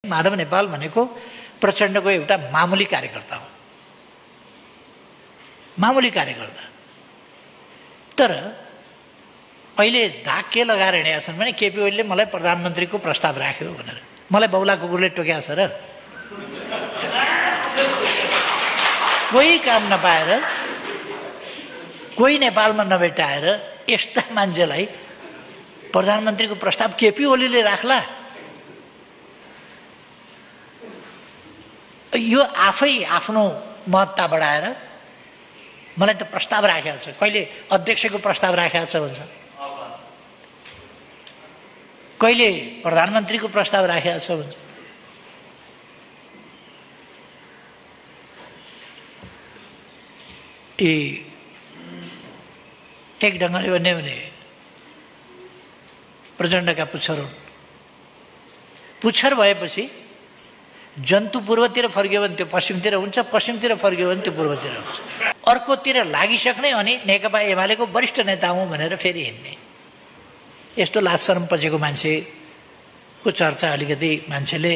माधव नेपाल भनेको प्रचण्डको एउटा मामुली कार्यकर्ता हो, मामुली कार्यकर्ता। तर अहिले धाक के लगाएर हिँडेका छन् भने केपी ओलीले मलाई प्रधानमन्त्रीको प्रस्ताव राख्यो भनेर। मलाई बौला कुकुरले टोक्या छ र? कोही काम नपाएर, कोही नेपालमा नभेटाएर यस्ता मान्छेलाई प्रधानमन्त्रीको प्रस्ताव केपी ओलीले राख्ला? यो आफै आफ्नो महत्ता बढाएर मलाई त प्रस्ताव राखेको छ, कहिले अध्यक्षको प्रस्ताव राखेको छ भन्छ, कहिले प्रधानमन्त्रीको प्रस्ताव राखेको छ भन्छ। एक ढङ्गले भन्यो भने प्रचण्डका पुच्छर हुन्। पुच्छर भएपछि जन्तु पूर्वतिर फर्क्यो भने त्यो पश्चिमतिर हुन्छ, पश्चिमतिर फर्क्यो भने त्यो पूर्वतिर हुन्छ। अर्कोतिर लागिसक्ने अनि नेकपा एमालेको वरिष्ठ नेता हुँ भनेर फेरि हिँड्ने, यस्तो लाज शरम पछिको मान्छेको चर्चा अलिकति मान्छेले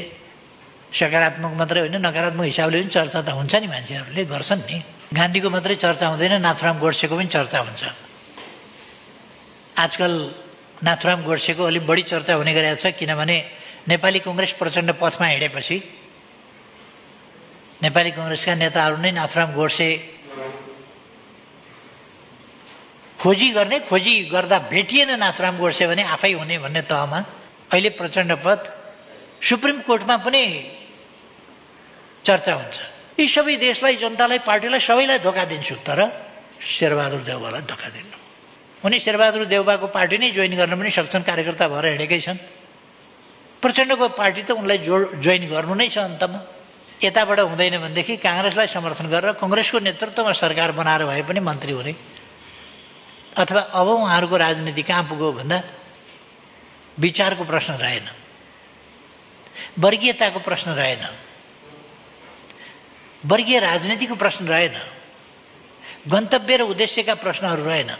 सकारात्मक मात्रै होइन नकारात्मक हिसाबले पनि चर्चा त हुन्छ नि, मान्छेहरूले गर्छन् नि। गान्धीको मात्रै चर्चा हुँदैन, नाथुराम गोडसेको पनि चर्चा हुन्छ। आजकल नाथुराम गोडसेको अलिक बढी चर्चा हुने गरेको छ, किनभने नेपाली कङ्ग्रेस प्रचण्ड पथमा हिँडेपछि नेपाली कङ्ग्रेसका नेताहरू नै नाथुराम गोडसे खोजी गर्दा भेटिएन नाथुराम गोडसे भने आफै हुने भन्ने तहमा अहिले प्रचण्ड पद सुप्रिम कोर्टमा पनि चर्चा हुन्छ। यी सबै देशलाई, जनतालाई, पार्टीलाई सबैलाई धोका दिन्छु, तर शेरबहादुर देउवालाई धोका दिन्नु। उनी शेरबहादुर देउवाको पार्टी नै जोइन गर्न पनि सक्छन्, कार्यकर्ता भएर हिँडेकै छन्। प्रचण्डको पार्टी त उनलाई जोइन गर्नु नै छ अन्तमा। यताबाट हुँदैन भनेदेखि काङ्ग्रेसलाई समर्थन गरेर कङ्ग्रेसको नेतृत्वमा सरकार बनाएर भए पनि मन्त्री हुने, अथवा अब उहाँहरूको राजनीति कहाँ पुग्यो भन्दा विचारको प्रश्न रहेन, वर्गीयताको प्रश्न रहेन, वर्गीय राजनीतिको प्रश्न रहेन, गन्तव्य र उद्देश्यका प्रश्नहरू रहेन।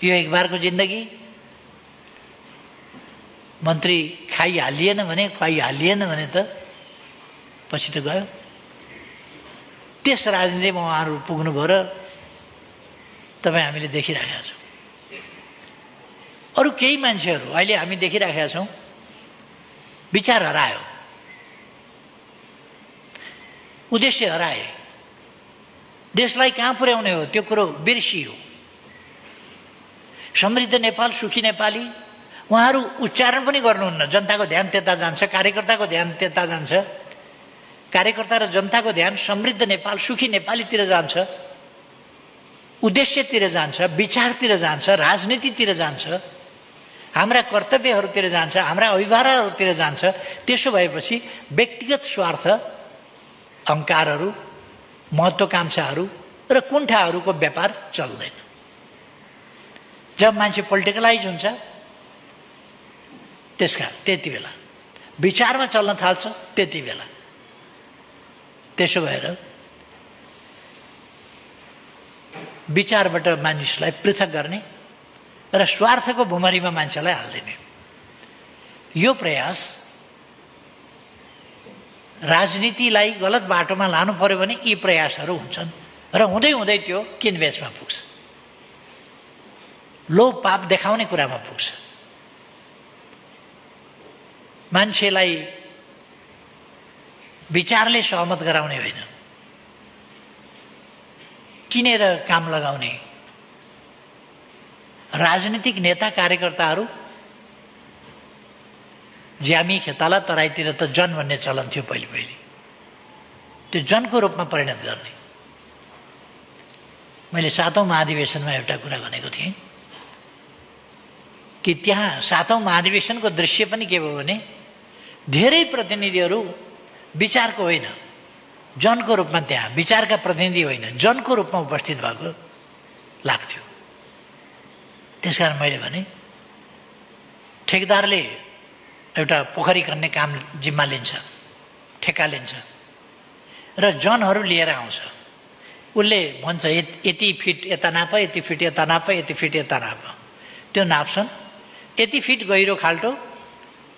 यो एक बारको जिन्दगी, मन्त्री खाइहालिएन भने त पछि त गयो। त्यस राजनीतिमा उहाँहरू पुग्नुभयो र तपाईँ हामीले देखिराखेका छौँ। अरू केही मान्छेहरू अहिले हामी देखिराखेका छौँ, विचार हरायो, उद्देश्य हराए, देशलाई कहाँ पुर्याउने हो त्यो कुरो बिर्सियो। समृद्ध नेपाल, सुखी नेपाली उहाँहरू उच्चारण पनि गर्नुहुन्न। जनताको ध्यान त्यता जान्छ, कार्यकर्ताको ध्यान त्यता जान्छ, कार्यकर्ता र जनताको ध्यान समृद्ध नेपाल, सुखी नेपालीतिर जान्छ, उद्देश्यतिर जान्छ, विचारतिर जान्छ, राजनीतितिर जान्छ, हाम्रा कर्तव्यहरूतिर जान्छ, हाम्रा अभिभावकहरूतिर जान्छ। त्यसो भएपछि व्यक्तिगत स्वार्थ, अहङ्कारहरू, महत्त्वाकांक्षाहरू र कुण्ठाहरूको व्यापार चल्दैन। जब मान्छे पोलिटिकलाइज हुन्छ त्यति बेला विचारमा चल्न थाल्छ, त्यति बेला। त्यसो भएर विचारबाट मानिसलाई पृथक गर्ने र स्वार्थको भुमरीमा मान्छेलाई हाल्दिने यो प्रयास राजनीतिलाई गलत बाटोमा लानु पर्यो भने यी प्रयासहरू हुन्छन् र हुँदै हुँदै त्यो किनबेचमा पुग्छ, लोभ पाप देखाउने कुरामा पुग्छ। मान्छेलाई विचारले सहमत गराउने होइन, किनेर काम लगाउने। राजनीतिक नेता कार्यकर्ताहरू ज्यामी खेताला तराईतिर त जन भन्ने चलन थियो पहिले, त्यो जनको रूपमा परिणत गर्ने। मैले 7औं महाधिवेशनमा एउटा कुरा भनेको थिएँ कि त्यहाँ 7औं महाधिवेशनको दृश्य पनि के भयो भने धेरै प्रतिनिधिहरू विचारको होइन, जनको रूपमा, त्यहाँ विचारका प्रतिनिधि होइन, जनको रूपमा उपस्थित भएको लाग्थ्यो। त्यसकारण मैले भने ठेकेदारले एउटा पोखरी खन्ने काम जिम्मा लिन्छ, ठेक्का लिन्छ र जनहरू लिएर आउँछ। उसले भन्छ यति फिट यता नाप, यति फिट यता नाप, यति फिट यता नाप। त्यो नाप्छन्, यति फिट गहिरो खाल्टो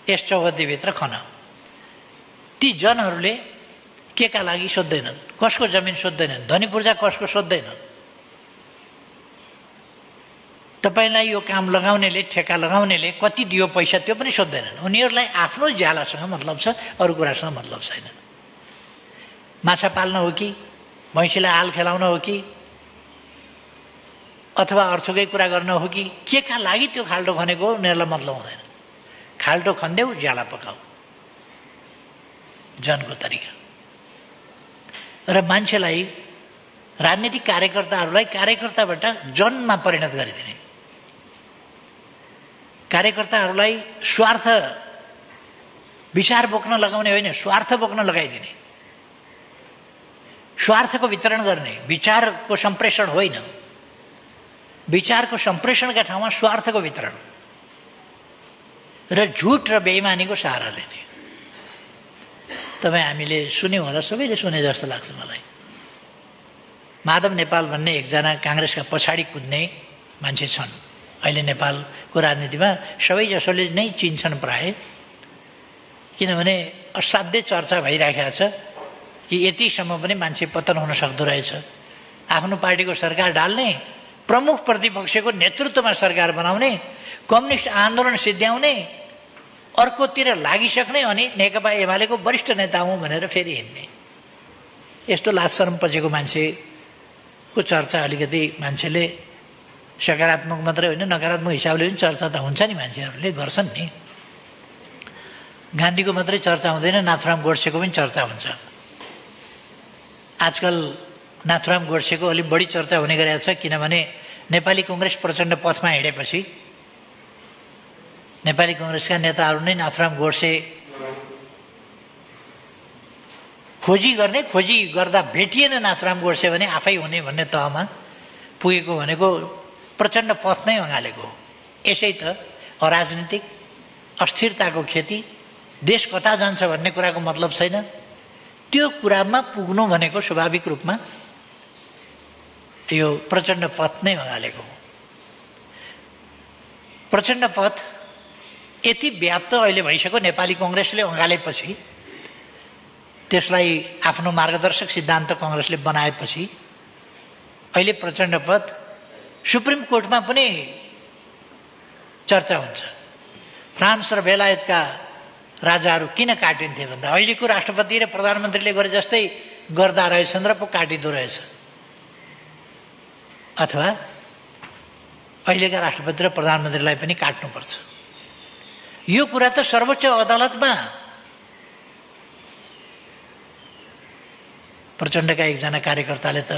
यस चौहद्दीभित्र खन। ती जनहरूले के का लागि सोध्दैनन्, कसको जमिन सोध्दैनन्, धनी पूर्जा कसको सोध्दैनन्। तपाईलाई यो काम लगाउनेले, ठेका लगाउनेले कति दियो पैसा त्यो पनि सोध्दैनन्। उनीहरूलाई आफ्नो ज्यालासँग मतलब छ, अरू कुरासँग मतलब छैन। माछा पाल्न हो कि, भैँसीलाई हाल खेलाउन हो कि, अथवा अर्थकै कुरा गर्न हो कि, के का लागि त्यो खाल्टो खनेको उनीहरूलाई मतलब हुँदैन। खाल्टो खन्देऊ, ज्याला पकाऊ, जनको तरिका। र मान्छेलाई, राजनीतिक कार्यकर्ताहरूलाई कार्यकर्ताबाट जनमा परिणत गरिदिने, कार्यकर्ताहरूलाई स्वार्थ विचार बोक्न लगाउने होइन, स्वार्थ बोक्न लगाइदिने, स्वार्थको वितरण गर्ने, विचारको सम्प्रेषण होइन। विचारको सम्प्रेषणका ठाउँमा स्वार्थको वितरण र झुट र बेइमानीको सहारा लिने। तपाईँ हामीले सुन्यौँ होला, सबैले सुने जस्तो लाग्छ मलाई। माधव नेपाल भन्ने एकजना काङ्ग्रेसका पछाडि कुद्ने मान्छे छन्। अहिले नेपालको राजनीतिमा सबैजसोले नै चिन्छन् प्राय, किनभने असाध्यै चर्चा भइराखेको छ कि यतिसम्म पनि मान्छे पतन हुन सक्दो रहेछ। आफ्नो पार्टीको सरकार डाल्ने, प्रमुख प्रतिपक्षको नेतृत्वमा सरकार बनाउने, कम्युनिस्ट आन्दोलन सिद्ध्याउने, अर्कोतिर लागिसक्ने, अनि नेकपा एमालेको वरिष्ठ नेता हुँ भनेर फेरि हिँड्ने। यस्तो लाज शरम पछिको मान्छेको चर्चा अलिकति मान्छेले सकारात्मक मात्रै होइन, नकारात्मक हिसाबले पनि चर्चा त हुन्छ नि, मान्छेहरूले गर्छन् नि। गान्धीको मात्रै चर्चा हुँदैन, नाथुराम गोडसेको पनि चर्चा हुन्छ। आजकल नाथुराम गोडसेको अलिक बढी चर्चा हुने गरेको छ, किनभने नेपाली कङ्ग्रेस प्रचण्ड पथमा हिँडेपछि नेपाली कङ्ग्रेसका नेताहरू नै नाथुराम गोडसे खोजी गर्दा भेटिएन नाथुराम गोडसे भने आफै हुने भन्ने तहमा पुगेको भनेको प्रचण्ड पथ नै अँगालेको हो। यसै त अराजनीतिक अस्थिरताको खेती, देश कता जान्छ भन्ने कुराको मतलब छैन। त्यो कुरामा पुग्नु भनेको स्वाभाविक रूपमा यो प्रचण्ड पथ नै अँगालेको हो। प्रचण्ड पथ यति व्याप्त अहिले भइसक्यो, नेपाली कङ्ग्रेसले अँगालेपछि, त्यसलाई आफ्नो मार्गदर्शक सिद्धान्त कङ्ग्रेसले बनाएपछि अहिले प्रचण्ड पथ सुप्रिम कोर्टमा पनि चर्चा हुन्छ। फ्रान्स र बेलायतका राजाहरू किन काटिन्थे भन्दा अहिलेको राष्ट्रपति र प्रधानमन्त्रीले गरे जस्तै गर्दा रहेछन् र पो काटिँदो रहेछ, अथवा अहिलेका राष्ट्रपति र प्रधानमन्त्रीलाई पनि काट्नुपर्छ। यो कुरा त सर्वोच्च अदालतमा प्रचण्डका एकजना कार्यकर्ताले त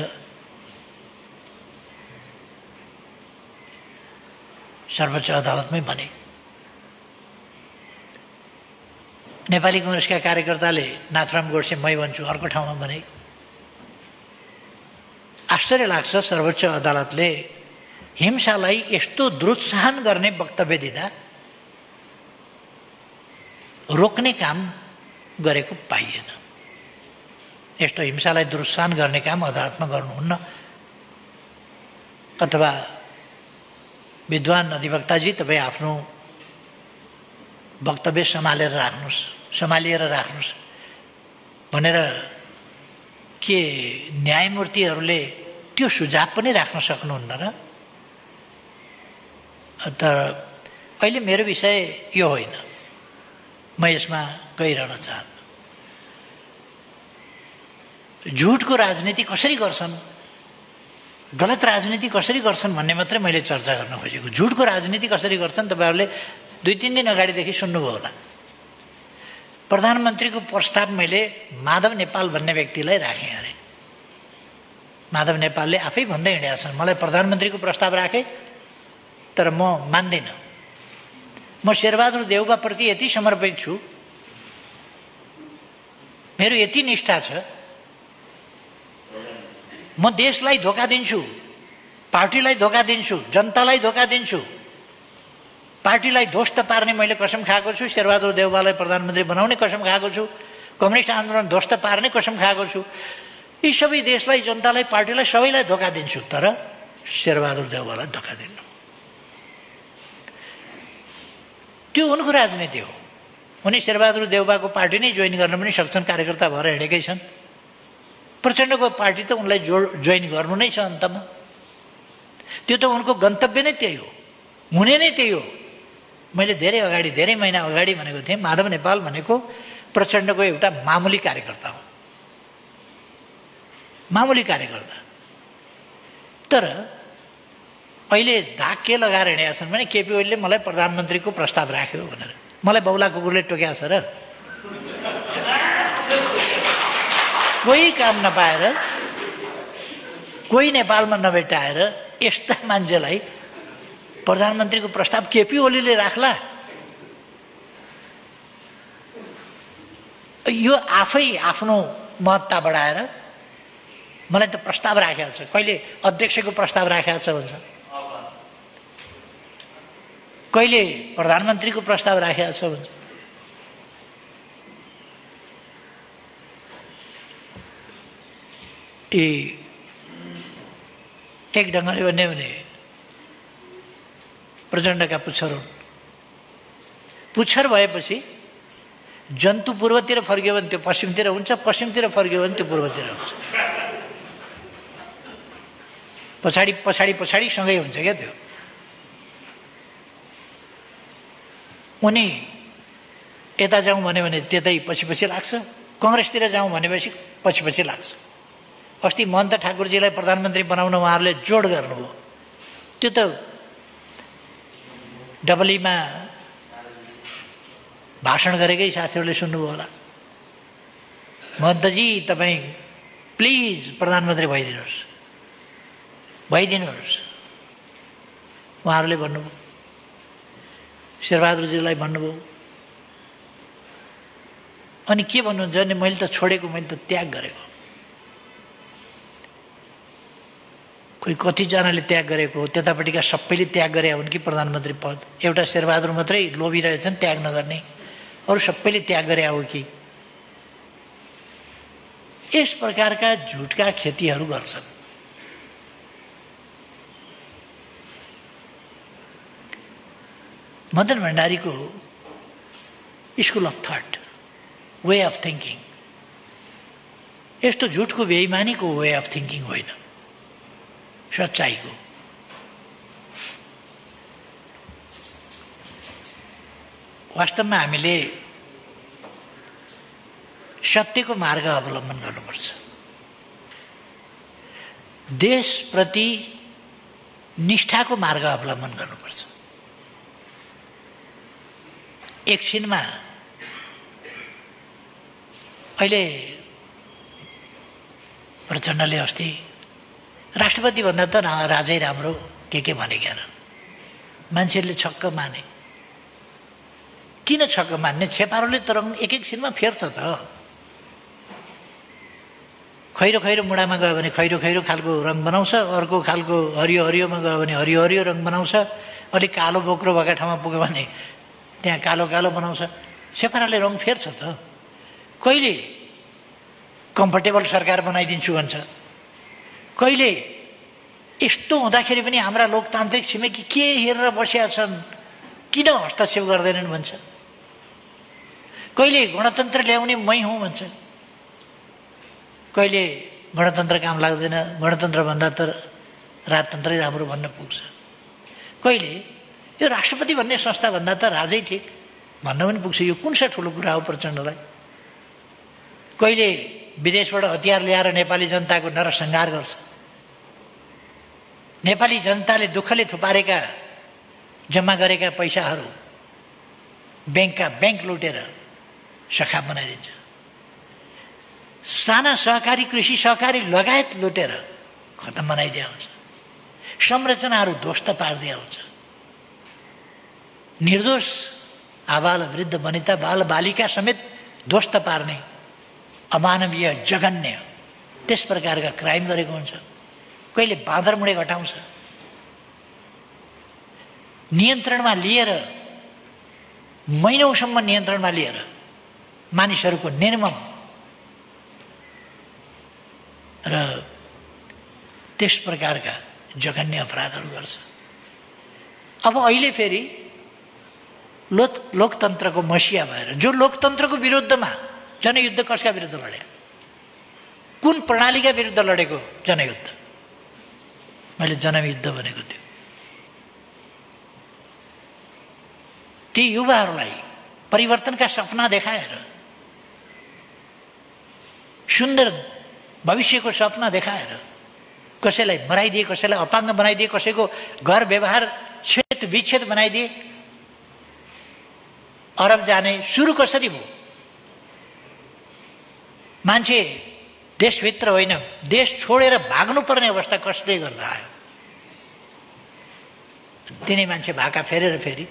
सर्वोच्च अदालतमै भने। नेपाली कङ्ग्रेसका कार्यकर्ताले नाथुराम गोडसे मै भन्छु अर्को ठाउँमा भने। आश्चर्य लाग्छ, सर्वोच्च अदालतले हिंसालाई यस्तो दुरुत्साहन गर्ने वक्तव्य दिँदा रोक्ने काम गरेको पाइएन। यस्तो हिंसालाई दुरुत्साहन गर्ने काम अदालतमा गर्नुहुन्न। अथवा विद्वान अधिवक्ताजी, तपाईँ आफ्नो वक्तव्य सम्हालिएर राख्नुहोस् भनेर के न्यायमूर्तिहरूले त्यो सुझाव पनि राख्न सक्नुहुन्न र? तर अहिले मेरो विषय यो होइन, म यसमा गइरहन चाहन्न। झुटको राजनीति कसरी गर्छन्, गलत राजनीति कसरी गर्छन् भन्ने मात्रै मैले चर्चा गर्न खोजेको। झुटको राजनीति कसरी गर्छन् तपाईँहरूले 2-3 दिन अगाडिदेखि सुन्नुभयो होला। प्रधानमन्त्रीको प्रस्ताव मैले माधव नेपाल भन्ने व्यक्तिलाई राखेँ अरे। माधव नेपालले आफै भन्दै हिँडेका छन्, मलाई प्रधानमन्त्रीको प्रस्ताव राखे तर म मान्दिनँ। म शेरबहादुर देउवाप्रति यति समर्पित छु, मेरो यति निष्ठा छ, म देशलाई धोका दिन्छु, पार्टीलाई धोका दिन्छु, जनतालाई धोका दिन्छु, पार्टीलाई ध्वस्त पार्ने मैले कसम खाएको छु, शेरबहादुर देउवालाई प्रधानमन्त्री बनाउने कसम खाएको छु, कम्युनिस्ट आन्दोलन ध्वस्त पार्ने कसम खाएको छु। यी सबै देशलाई, जनतालाई, पार्टीलाई, सबैलाई धोका दिन्छु, तर शेरबहादुर देउवालाई धोका दिन्नु। त्यो उनको राजनीति हो। उनी शेरबहादुर देउवाको पार्टी नै जोइन गर्न पनि सक्छन्, कार्यकर्ता भएर हिँडेकै छन्। प्रचण्डको पार्टी त उनलाई जोइन गर्नु नै छ अन्तमा। त्यो त उनको गन्तव्य नै त्यही हो, हुने नै त्यही हो। मैले धेरै महिना अगाडि भनेको थिएँ, माधव नेपाल भनेको प्रचण्डको एउटा मामुली कार्यकर्ता हो, मामुली कार्यकर्ता। तर अहिले धाक के लगाएर हिँडेका छन् भने केपी ओलीले मलाई प्रधानमन्त्रीको प्रस्ताव राख्यो भनेर। मलाई बौला कुकुरले टोक्या छ र? कोही काम नपाएर, कोही नेपालमा नभेटाएर यस्ता मान्छेलाई प्रधानमन्त्रीको प्रस्ताव केपी ओलीले राख्ला? यो आफै आफ्नो महत्ता बढाएर मलाई त प्रस्ताव राखेको छ, कहिले अध्यक्षको प्रस्ताव राखेको छ भन्छ, कहिले प्रधानमन्त्रीको प्रस्ताव राखेको छ भन्छ। एक ढङ्गले भन्यो भने प्रचण्डका पुच्छर हुन्। पुच्छर भएपछि जन्तु पूर्वतिर फर्क्यो भने त्यो पश्चिमतिर हुन्छ, पश्चिमतिर फर्क्यो भने त्यो पूर्वतिर हुन्छ। पछाडि पछाडि पछाडि सँगै हुन्छ क्या त्यो। उनी यता जाउँ भन्यो भने त्यतै पछि पछि लाग्छ, कङ्ग्रेसतिर जाउँ भनेपछि पछि पछि लाग्छ। अस्ति महन्त ठाकुरजीलाई प्रधानमन्त्री बनाउन उहाँहरूले जोड गर्नुभयो, त्यो त डबलीमा भाषण गरेकै साथीहरूले सुन्नुभयो होला। महन्तजी तपाईँ प्लिज प्रधानमन्त्री भइदिनुहोस्, भइदिनुहोस् उहाँहरूले भन्नुभयो, शेरबहादुरजीलाई भन्नुभयो। अनि के भन्नुहुन्छ भने मैले त छोडेको, मैले त त्याग गरेको। कोही कतिजनाले त्याग गरेको हो, त्यतापट्टिका सबैले त्याग गरे हुन् कि प्रधानमन्त्री पद? एउटा शेरबहादुर मात्रै लोभिरहेछन् त्याग नगर्ने, अरू सबैले त्याग गरे हो कि? यस प्रकारका झुटका खेतीहरू गर्छन्। मदन भण्डारीको school of thought, way of thinking यस्तो झुटको बेइमानीको वे अफ थिङ्किङ होइन, सच्चाइको। वास्तवमा हामीले सत्यको मार्ग अवलम्बन गर्नुपर्छ। देशप्रति निष्ठाको मार्ग अवलम्बन गर्नुपर्छ। एकछिनमा अहिले प्रचण्डले अस्ति राष्ट्रपति भन्दा त राजै राम्रो के भनेका मान्छेहरूले छक्क माने। किन छक्क मान्ने? छेपारोले त रङ एकछिनमा फेर्छ त। खैरो खैरो मुढामा गयो भने खैरो खैरो खालको रङ बनाउँछ, अर्को खालको हरियो हरियोमा गयो भने हरियो हरियो रङ बनाउँछ, अलिक कालो बोक्रो भएका ठाउँमा पुग्यो भने त्यहाँ कालो कालो बनाउँछ। छेपाराले रङ फेर्छ त। कहिले कम्फर्टेबल सरकार बनाइदिन्छु भन्छ, कहिले यस्तो हुँदाखेरि पनि हाम्रा लोकतान्त्रिक छिमेकी के हेरेर बसेका छन्, किन हस्तक्षेप गर्दैनन् भन्छ। कहिले गणतन्त्र ल्याउने मै हुँ भन्छ, कहिले गणतन्त्र काम लाग्दैन, गणतन्त्र भन्दा त राजतन्त्रै राम्रो भन्न पुग्छ। कहिले यो राष्ट्रपति भन्ने संस्था भन्दा त राजै ठिक भन्न पनि पुग्छ। यो कुन सा ठुलो कुरा हो प्रचण्डलाई? कहिले विदेशबाट हतियार ल्याएर नेपाली जनताको नरसंहार गर्छ। नेपाली जनताले दुःखले थुपारेका जम्मा गरेका पैसाहरू ब्याङ्कका ब्याङ्क लुटेर सखाप बनाइदिन्छ। साना सहकारी, कृषि सहकारी लगायत लुटेर खतम बनाइदिया हुन्छ। संरचनाहरू ध्वस्त पारिदिया हुन्छ। निर्दोष आबाल वृद्ध वनिता बाल बालिका समेत ध्वस्त पार्ने अमानवीय जघन्य त्यस प्रकारका क्राइम गरेको हुन्छ। कहिले बाँदर मुडे घटाउँछ। नियन्त्रणमा लिएर, महिनौसम्म नियन्त्रणमा लिएर मानिसहरूको निर्मम र त्यस प्रकारका जघन्य अपराधहरू गर्छ। अब अहिले फेरि लोकतन्त्रको मसिया भएर, जो लोकतन्त्रको विरुद्धमा जनयुद्ध कसका विरुद्ध लडे, कुन प्रणालीका विरुद्ध लडेको जनयुद्ध? मैले जनयुद्ध भनेको थियो। ती युवाहरूलाई परिवर्तनका सपना देखाएर, सुन्दर भविष्यको सपना देखाएर कसैलाई मराइदिए, कसैलाई अपाङ्ग बनाइदिए, कसैको घर व्यवहार छेद विच्छेद बनाइदिए। अरब जाने सुरु कसरी भयो? मान्छे देशभित्र होइन, देश छोडेर भाग्नुपर्ने अवस्था कसले गर्दा आयो? तिनै मान्छे भाका फेरेर फेरि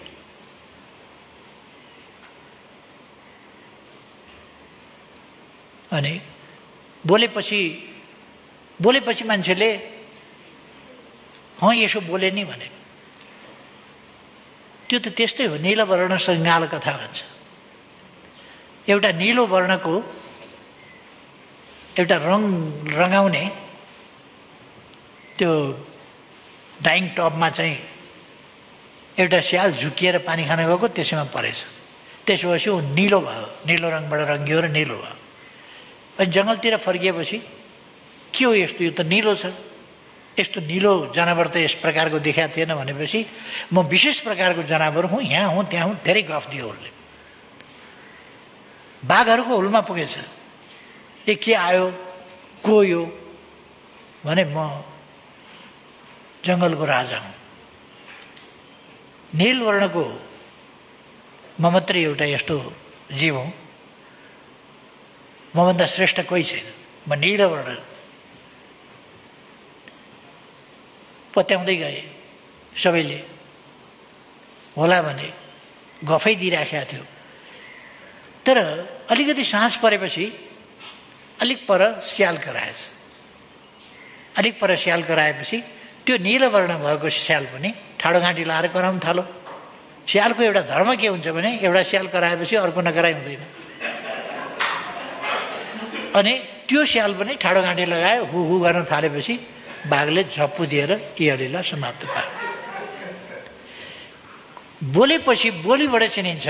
अनि बोलेपछि मान्छेले यसो बोले नि भने, त्यो त त्यस्तै हो। नीलो वर्ण सङ्गाल कथा भन्छ। एउटा नीलो वर्णको एउटा रङ्गाउने त्यो डाइङ टबमा चाहिँ एउटा स्याल झुकिएर पानी खान गएको, त्यसैमा परेछ। त्यसपछि ऊ निलो भयो, निलो रङबाट रङ्गियो र निलो भयो। अनि जङ्गलतिर फर्किएपछि के हो यस्तो, यो त निलो छ, यस्तो निलो जनावर त यस प्रकारको देखाएको थिएन भनेपछि म विशेष प्रकारको जनावर हुँ, यहाँ हुँ त्यहाँ हुँ, धेरै गफ दियो उसले। बाघहरूको हुलमा पुगेछ। के आयो, को यो भने म जङ्गलको राजा हुँ। नील वर्णको म मात्रै एउटा यस्तो जीव हुँ, मभन्दा श्रेष्ठ कोही छैन, म नील वर्ण। पत्याउँदै गए, सबैले होला भने गफै दिइराखेको थियो। तर अलिकति साँझ परेपछि अलिक पर स्याल कराएछ। अलिक पर स्याल कराएपछि त्यो नील वर्ण भएको स्याल पनि ठाडोघाँटी लाएर कराउन थाल्यो। स्यालको एउटा धर्म के हुन्छ भने एउटा स्याल कराएपछि अर्को नकराइ हुँदैन। अनि त्यो स्याल पनि ठाडोघाँटी लगायो, हु हु गर्न थालेपछि बाघले झप्पु दिएर यलीलाई समाप्त पार्यो। बोलेपछि बोलीबाट चिनिन्छ,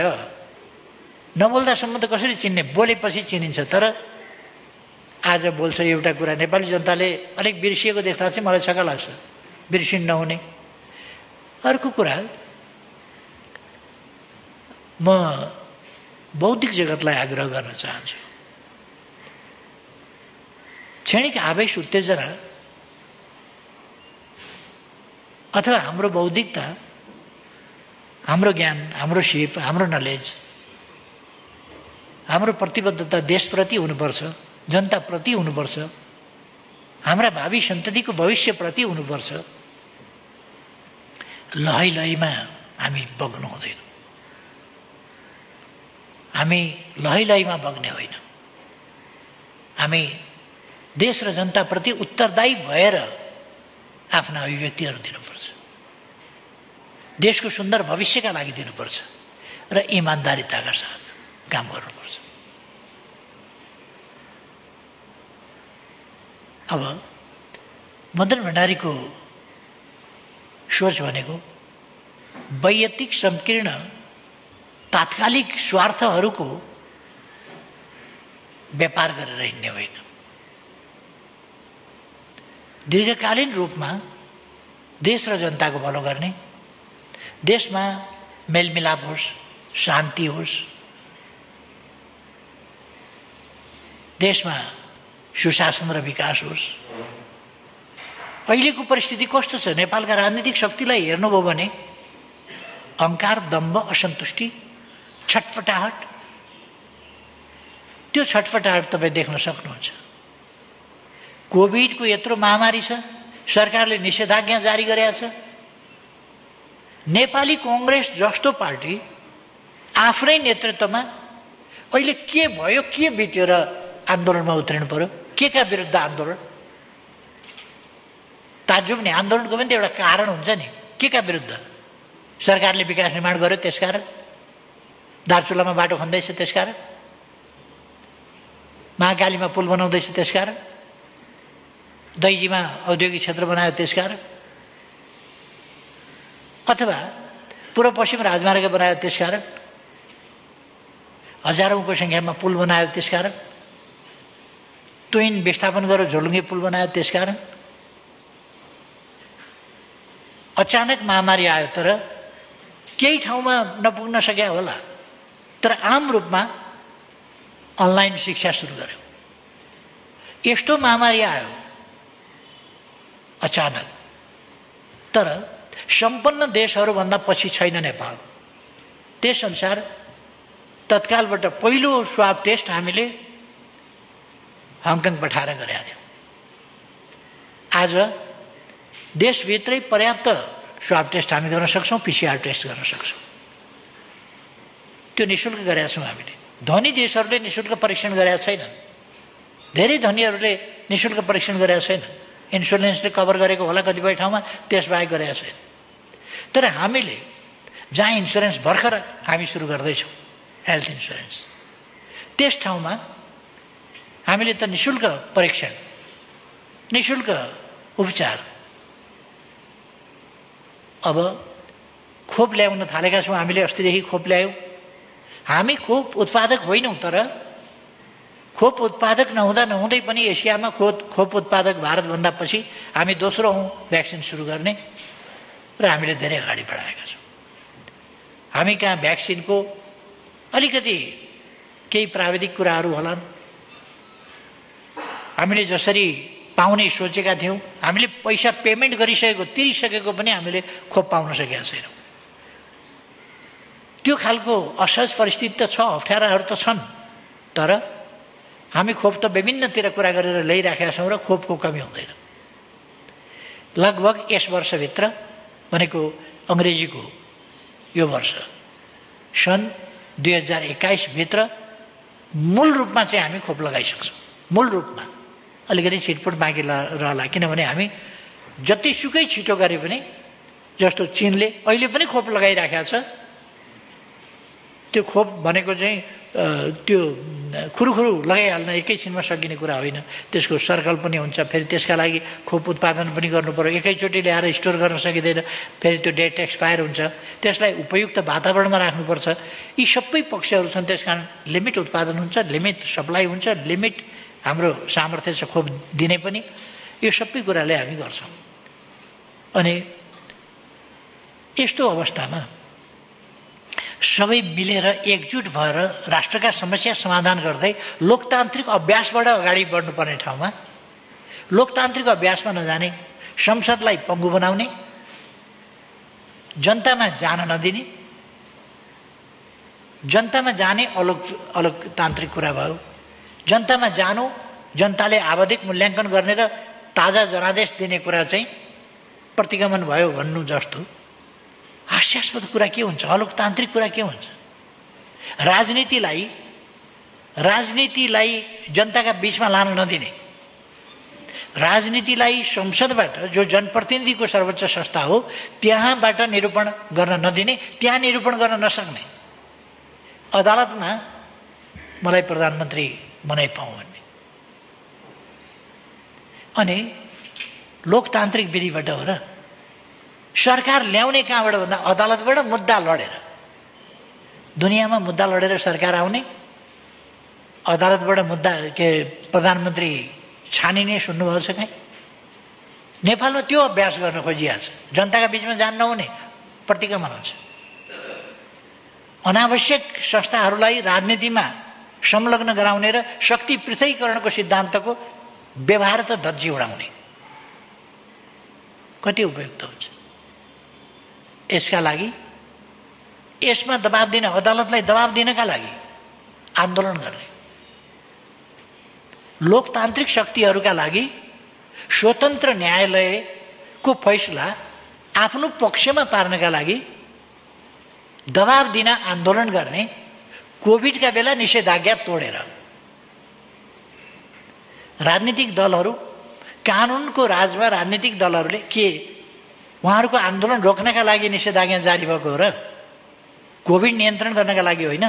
नबोल्दासम्म त कसरी चिन्ने? बोलेपछि चिनिन्छ। तर आज बोल्छ एउटा कुरा, नेपाली जनताले अलिक बिर्सिएको देख्दा चाहिँ मलाई छक्क लाग्छ, बिर्सिनु नहुने। अर्को कुरा, म बौद्धिक जगतलाई आग्रह गर्न चाहन्छु, क्षणिक आवेश उत्तेजना अथवा हाम्रो बौद्धिकता, हाम्रो ज्ञान, हाम्रो सिप, हाम्रो नलेज, हाम्रो प्रतिबद्धता देशप्रति हुनुपर्छ, जनताप्रति हुनुपर्छ, हाम्रा भावी सन्ततिको भविष्यप्रति हुनुपर्छ। लहै लहैमा हामी बग्नु हुँदैन। हामी लहै लहैमा बग्ने होइन। हामी देश र जनताप्रति उत्तरदायी भएर आफ्ना अभिव्यक्तिहरू दिनुपर्छ। देशको सुन्दर भविष्यका लागि दिनुपर्छ र इमान्दारिताका साथ काम गर्नुपर्छ। अब मदन भण्डारीको सोच भनेको वैयक्तिक संकीर्ण तात्कालिक स्वार्थहरूको व्यापार गरेर हिँड्ने होइन। दीर्घकालीन रूपमा देश र जनताको भलो गर्ने, देशमा मेलमिलाप होस्, शान्ति होस्, देशमा सुशासन र विकास होस्। अहिलेको परिस्थिति कस्तो छ? नेपालका राजनीतिक शक्तिलाई हेर्नुभयो भने अहङ्कार, दम्भ, असन्तुष्टि, छटपटाहट, त्यो छटपटाहट तपाईँ देख्न सक्नुहुन्छ। कोभिडको यत्रो महामारी छ, सरकारले निषेधाज्ञा जारी गरेको छ। नेपाली कांग्रेस जस्तो पार्टी आफ्नै नेतृत्वमा अहिले के भयो, के बित्यो र आन्दोलनमा उत्रिनु पर्यो? के का विरुद्ध आन्दोलन? ताज्जुब नि, आन्दोलनको पनि त एउटा कारण हुन्छ नि। के का विरुद्ध? सरकारले विकास निर्माण गर्यो त्यसकारण, दार्चुलामा बाटो खन्दैछ त्यसकारण, महाकालीमा पुल बनाउँदैछ त्यसकारण, दैजीमा औद्योगिक क्षेत्र बनायो त्यसकारण, अथवा पूर्व पश्चिम राजमार्ग बनायो त्यसकारण। हजारौंको संख्यामा पुल बनायो त्यसकारण, ट्विन विस्थापन गरेर झोलुङ्गे पुल बनायो त्यसकारण। अचानक महामारी आयो, तर केही ठाउँमा नपुग्न सक्या होला, तर आम रूपमा अनलाइन शिक्षा सुरु गर्यो। यस्तो महामारी आयो अचानक, तर सम्पन्न देशहरूभन्दा पछि छैन नेपाल। त्यसअनुसार तत्कालबाट पहिलो स्वाब टेस्ट हामीले हङकङ पठाएर गरेका थियौँ। आज देशभित्रै पर्याप्त स्वाब टेस्ट हामी गर्न सक्छौँ, पिसिआर टेस्ट गर्न सक्छौँ। त्यो निःशुल्क गरेका छौँ हामीले। धनी देशहरूले निःशुल्क परीक्षण गरेका छैनन्, धेरै धनीहरूले निःशुल्क परीक्षण गरेका छैनन्। इन्सुरेन्सले कभर गरेको होला कतिपय ठाउँमा, त्यसबाहेक गरेका छैन। तर हामीले जहाँ इन्सुरेन्स भर्खर हामी सुरु गर्दैछौँ, हेल्थ इन्सुरेन्स, त्यस ठाउँमा हामीले त निःशुल्क परीक्षण, निःशुल्क उपचार, अब खोप ल्याउन थालेका छौँ। हामीले अस्तिदेखि खोप ल्यायौँ। हामी खोप उत्पादक होइनौँ, तर खोप उत्पादक नहुँदै पनि एसियामा खोप उत्पादक भारतभन्दा पछि हामी दोस्रो हौँ भ्याक्सिन सुरु गर्ने, र हामीले धेरै अगाडि बढाएका छौँ। हामी कहाँ भ्याक्सिनको अलिकति केही प्राविधिक कुराहरू होलान्। हामीले जसरी पाउने सोचेका थियौँ, हामीले पैसा पेमेन्ट गरिसकेको, तिरिसकेको पनि हामीले खोप पाउन सकेका छैनौँ। त्यो खालको असहज परिस्थिति त छ, अप्ठ्याराहरू त छन्, तर हामी खोप त विभिन्नतिर कुरा गरेर ल्याइराखेका छौँ र खोपको कमी हुँदैन। लगभग यस वर्षभित्र, भनेको अङ्ग्रेजीको यो वर्ष सन् 2021 भित्र मूल रूपमा चाहिँ हामी खोप लगाइसक्छौँ। मूल रूपमा अलिकति छिटपुट बाँकी रहला, किनभने हामी जतिसुकै छिटो गरे पनि, जस्तो चीनले अहिले पनि खोप लगाइराखेको छ, त्यो खोप भनेको चाहिँ त्यो खुरुखुरु लगाइहाल्न एकैछिनमा सकिने कुरा होइन। त्यसको सर्कल पनि हुन्छ, फेरि त्यसका लागि खोप उत्पादन पनि गर्नु पर्यो। एकैचोटि ल्याएर स्टोर गर्न सकिँदैन, फेरि त्यो डेट एक्सपायर हुन्छ। त्यसलाई उपयुक्त वातावरणमा राख्नुपर्छ। यी सबै पक्षहरू छन्। त्यसकारण लिमिट उत्पादन हुन्छ, लिमिट सप्लाई हुन्छ, लिमिट हाम्रो सामर्थ्य छ खोप दिने पनि। यो सबै कुराले हामी गर्छौँ। अनि यस्तो अवस्थामा सबै मिलेर एकजुट भएर राष्ट्रका समस्या समाधान गर्दै लोकतान्त्रिक अभ्यासबाट अगाडि बढ्नुपर्ने ठाउँमा लोकतान्त्रिक अभ्यासमा नजाने, संसदलाई पङ्गु बनाउने, जनतामा जान नदिने, जनतामा जाने अलोकतान्त्रिक कुरा भयो। जनतामा जानु, जनताले आवधिक मूल्याङ्कन गर्ने र ताजा जनादेश दिने कुरा चाहिँ प्रतिगमन भयो भन्नु जस्तो हास्यास्पद कुरा के हुन्छ? अलोकतान्त्रिक कुरा के हुन्छ? राजनीतिलाई जनताका बीचमा लान नदिने, राजनीतिलाई संसदबाट, जो जनप्रतिनिधिको सर्वोच्च संस्था हो, त्यहाँबाट निरूपण गर्न नदिने, त्यहाँ निरूपण गर्न नसक्ने, अदालतमा मलाई प्रधानमन्त्री बनाइ पाऊँ भन्ने। अनि लोकतान्त्रिक विधिबाट हो र सरकार ल्याउने कहाँबाट भन्दा अदालतबाट मुद्दा लडेर। दुनियाँमा मुद्दा लडेर सरकार आउने, अदालतबाट मुद्दा प्रधानमन्त्री छानिने सुन्नुभएको छ कहीँ? नेपालमा त्यो अभ्यास गर्न खोजिएको छ। जनताका बीचमा जान नहुने, प्रतिगमन हुन्छ। अनावश्यक संस्थाहरूलाई राजनीतिमा संलग्न गराउने र शक्ति पृथकीकरणको सिद्धान्तको व्यवहार त धज्जी उडाउने कति उपयुक्त हुन्छ? यसका लागि, यसमा दबाब दिन, अदालतलाई दबाब दिनका लागि आन्दोलन गर्ने, लोकतान्त्रिक शक्तिहरूका लागि स्वतन्त्र न्यायालयको फैसला आफ्नो पक्षमा पार्नका लागि दबाब दिन आन्दोलन गर्ने, कोभिडका बेला निषेधाज्ञा तोडेर राजनीतिक दलहरू, कानुनको राजमा राजनीतिक दलहरूले के उहाँहरूको आन्दोलन रोक्नका लागि निषेधाज्ञा जारी भएको हो र? कोभिड नियन्त्रण गर्नका लागि होइन।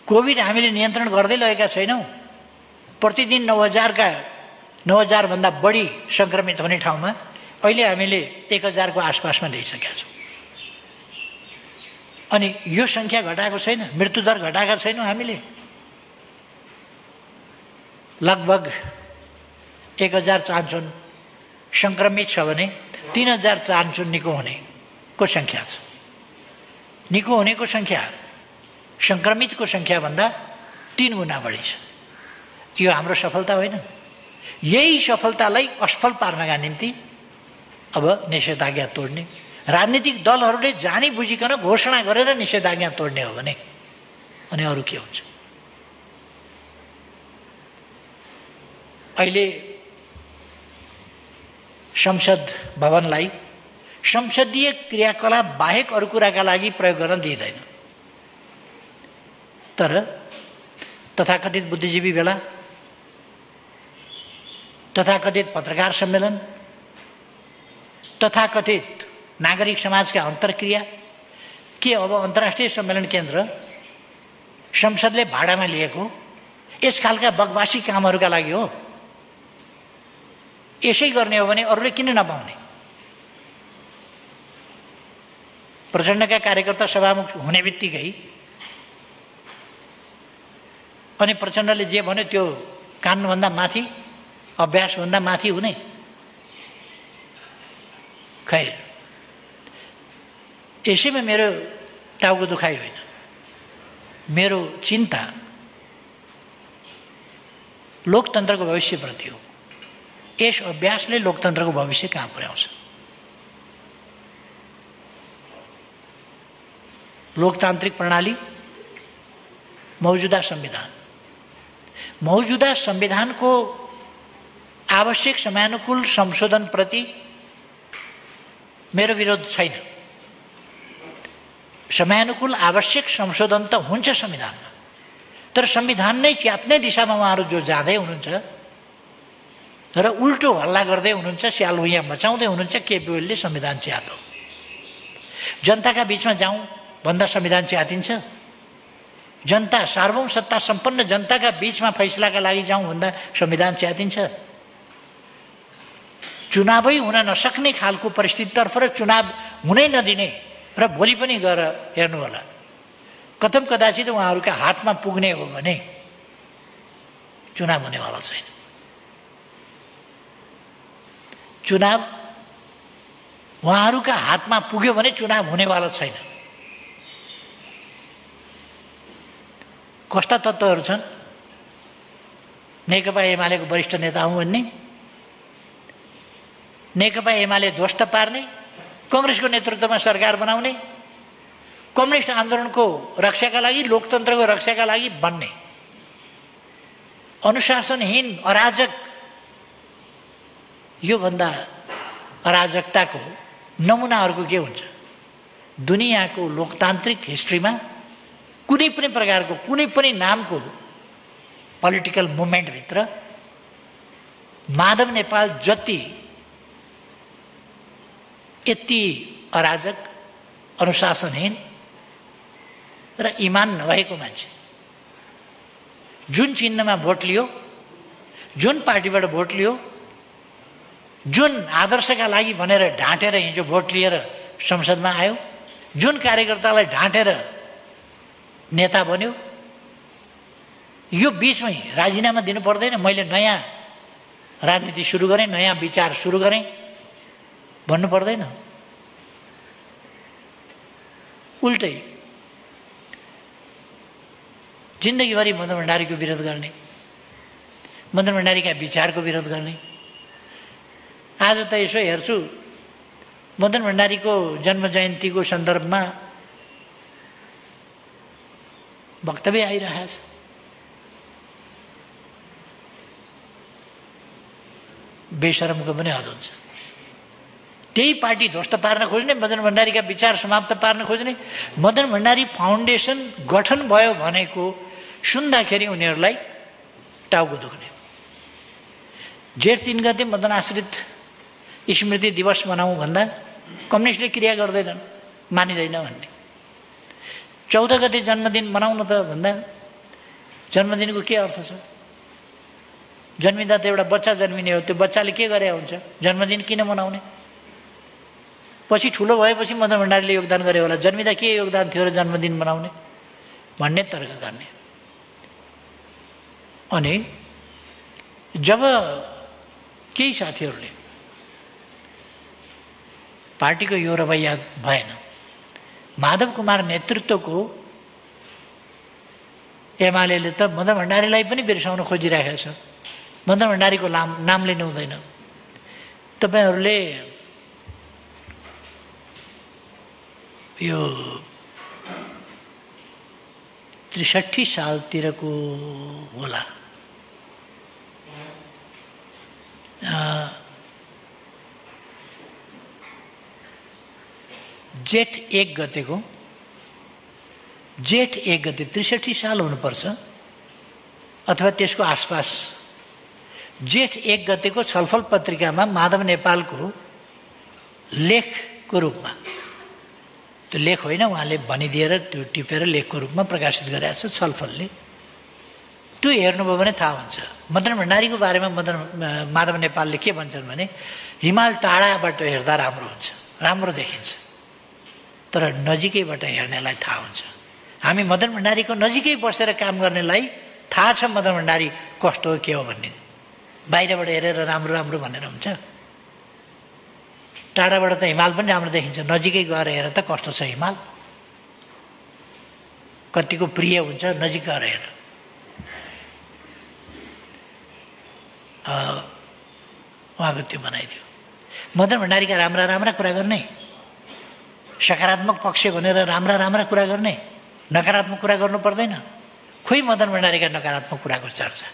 कोभिड हामीले नियन्त्रण गर्दै लगेका छैनौँ। प्रतिदिन 9,000 भन्दा बढी सङ्क्रमित हुने ठाउँमा अहिले हामीले 1,000 को आसपासमा ल्याइसकेका छौँ। अनि यो सङ्ख्या घटाएको छैन, मृत्युदर घटाएका छैनौँ हामीले। लगभग 1000 चाहन्छन् सङ्क्रमित छ भने 3000 चाहन्छन् निको हुनेको सङ्ख्या छ। निको हुनेको सङ्ख्या सङ्क्रमितको सङ्ख्याभन्दा 3 गुणा बढी छ। यो हाम्रो सफलता होइन। यही सफलतालाई असफल पार्नका निम्ति अब निषेधाज्ञा तोड्ने, राजनीतिक दलहरूले जानी बुझिकन घोषणा गरेर निषेधाज्ञा तोड्ने हो भने अनि अरू के हुन्छ? अहिले संसद भवनलाई संसदीय क्रियाकलाप बाहेक अरू कुराका लागि प्रयोग गर्न दिइँदैन। तर तथाकथित बुद्धिजीवी भेला, तथाकथित पत्रकार सम्मेलन, तथाकथित नागरिक समाजका अन्तर्क्रिया के अब अन्तर्राष्ट्रिय सम्मेलन केन्द्र संसदले भाडामा लिएको यस खालका बगवासी कामहरूका लागि हो? यसै गर्ने हो भने अरूले किन नपाउने? प्रचण्डका कार्यकर्ता सभामुख हुने बित्तिकै अनि प्रचण्डले जे भन्यो त्यो कानुनभन्दा माथि, अभ्यासभन्दा माथि हुने? खैर, यसैमा मेरो टाउको दुखाइ होइन। मेरो चिन्ता लोकतन्त्रको भविष्यप्रति हो। यस अभ्यासले लोकतन्त्रको भविष्य कहाँ पुर्याउँछ? लोकतान्त्रिक प्रणाली, मौजुदा संविधान, मौजुदा संविधानको आवश्यक समयानुकूल संशोधनप्रति मेरो विरोध छैन। समयानुकूल आवश्यक संशोधन त हुन्छ संविधानमा, तर संविधान नै च्यात्ने दिशामा उहाँहरू जो जाँदै हुनुहुन्छ र उल्टो हल्ला गर्दै हुनुहुन्छ, स्यालभुइँया मचाउँदै हुनुहुन्छ, केपी ओलीले संविधान च्यातो। जनताका बीचमा जाउँ भन्दा संविधान च्यातिन्छ? जनता, सार्वभौम सत्ता सम्पन्न जनताका बीचमा फैसलाका लागि जाउँ भन्दा संविधान च्यातिन्छ? चुनावै हुन नसक्ने खालको परिस्थितितर्फ र चुनाव हुनै नदिने र भोलि पनि गएर हेर्नु होला, कथम कदाचित उहाँहरूका हातमा पुग्ने हो भने चुनाव हुनेवाला छैन। चुनाव उहाँहरूका हातमा पुग्यो भने चुनाव हुनेवाला छैन। कस्ता तत्त्वहरू छन्? नेकपा एमालेको वरिष्ठ नेता हुँ भन्ने, नेकपा एमाले ध्वस्त पार्ने, कङ्ग्रेसको नेतृत्वमा सरकार बनाउने, कम्युनिस्ट आन्दोलनको रक्षाका लागि, लोकतन्त्रको रक्षाका लागि बन्ने, अनुशासनहीन अराजक। योभन्दा अराजकताको नमुनाहरूको के हुन्छ? दुनियाँको लोकतान्त्रिक हिस्ट्रीमा कुनै पनि प्रकारको, कुनै पनि नामको पोलिटिकल मुभमेन्टभित्र माधव नेपाल जति यति अराजक, अनुशासनहीन र इमान नभएको मान्छे, जुन चिन्हमा भोट लियो, जुन पार्टीबाट भोट लियो, जुन आदर्शका लागि भनेर ढाँटेर हिजो भोट लिएर संसदमा आयो, जुन कार्यकर्तालाई ढाँटेर नेता बन्यो, यो बीचमै राजीनामा दिनु पर्दैन? मैले नयाँ राजनीति सुरु गरेँ, नयाँ विचार सुरु गरेँ भन्नु पर्दैन? उल्टै जिन्दगीभरि मदन भण्डारीको विरोध गर्ने, मदन भण्डारीका विचारको विरोध गर्ने। आज त यसो हेर्छु, मदन भण्डारीको जन्म जयन्तीको सन्दर्भमा वक्तव्य आइरहेछ। बेशरमको पनि हद हुन्छ। त्यही पार्टी ध्वस्त पार्न खोज्ने, मदन भण्डारीका विचार समाप्त पार्न खोज्ने। मदन भण्डारी फाउन्डेसन गठन भयो भनेको सुन्दाखेरि उनीहरूलाई टाउको दुख्ने। जेठ 3 गते मदन आश्रित स्मृति दिवस मनाउँ भन्दा कम्युनिस्टले क्रिया गर्दैनन्, मानिँदैन भन्ने। 14 गते जन्मदिन मनाउनु त भन्दा जन्मदिनको के अर्थ छ? जन्मिँदा त एउटा बच्चा जन्मिने हो, त्यो बच्चाले के गरे हुन्छ? जन्मदिन किन मनाउने? पछि ठुलो भएपछि मदन भण्डारीले योगदान गरे होला, जन्मिँदा के योगदान थियो र जन्मदिन मनाउने भन्ने तर्क गर्ने। अनि जब केही साथीहरूले पार्टीको यो रवैया भएन, माधव कुमार नेतृत्वको एमालेले त मदन भण्डारीलाई पनि बिर्साउन खोजिरहेको छ। मदन भण्डारीको नाम लिनु हुँदैन। तपाईहरूले यो ६३ सालतिरको होला, जेठ 1 गतेको, जेठ 1 गते ६३ साल हुनुपर्छ अथवा त्यसको आसपास, जेठ 1 गतेको छलफल पत्रिकामा माधव नेपालको लेखको रूपमा, त्यो लेख होइन उहाँले भनिदिएर त्यो टिपेर लेखको रूपमा प्रकाशित गरेको छ छलफलले। त्यो हेर्नुभयो भने थाहा हुन्छ मदन भण्डारीको बारेमा माधव नेपालले के भन्छन् भने हिमाल टाढाबाट हेर्दा राम्रो हुन्छ, राम्रो देखिन्छ, तर नजिकैबाट हेर्नेलाई थाहा हुन्छ। हामी मदन भण्डारीको नजिकै बसेर काम गर्नेलाई थाहा छ मदन भण्डारी कस्तो हो के हो भन्ने। बाहिरबाट हेरेर राम्रो राम्रो भनेर हुन्छ? टाढाबाट त हिमाल पनि राम्रो देखिन्छ, नजिकै गएर हेर त कस्तो छ हिमाल, कतिको प्रिय हुन्छ नजिक गएर हेर। उहाँको त्यो बनाइदियो। मदन भण्डारीका राम्रा राम्रा कुरा गर्ने, सकारात्मक पक्ष भनेर राम्रा राम्रा कुरा गर्ने, नकारात्मक कुरा गर्नु पर्दैन। खोइ मदन भण्डारीका नकारात्मक कुराको चर्चा,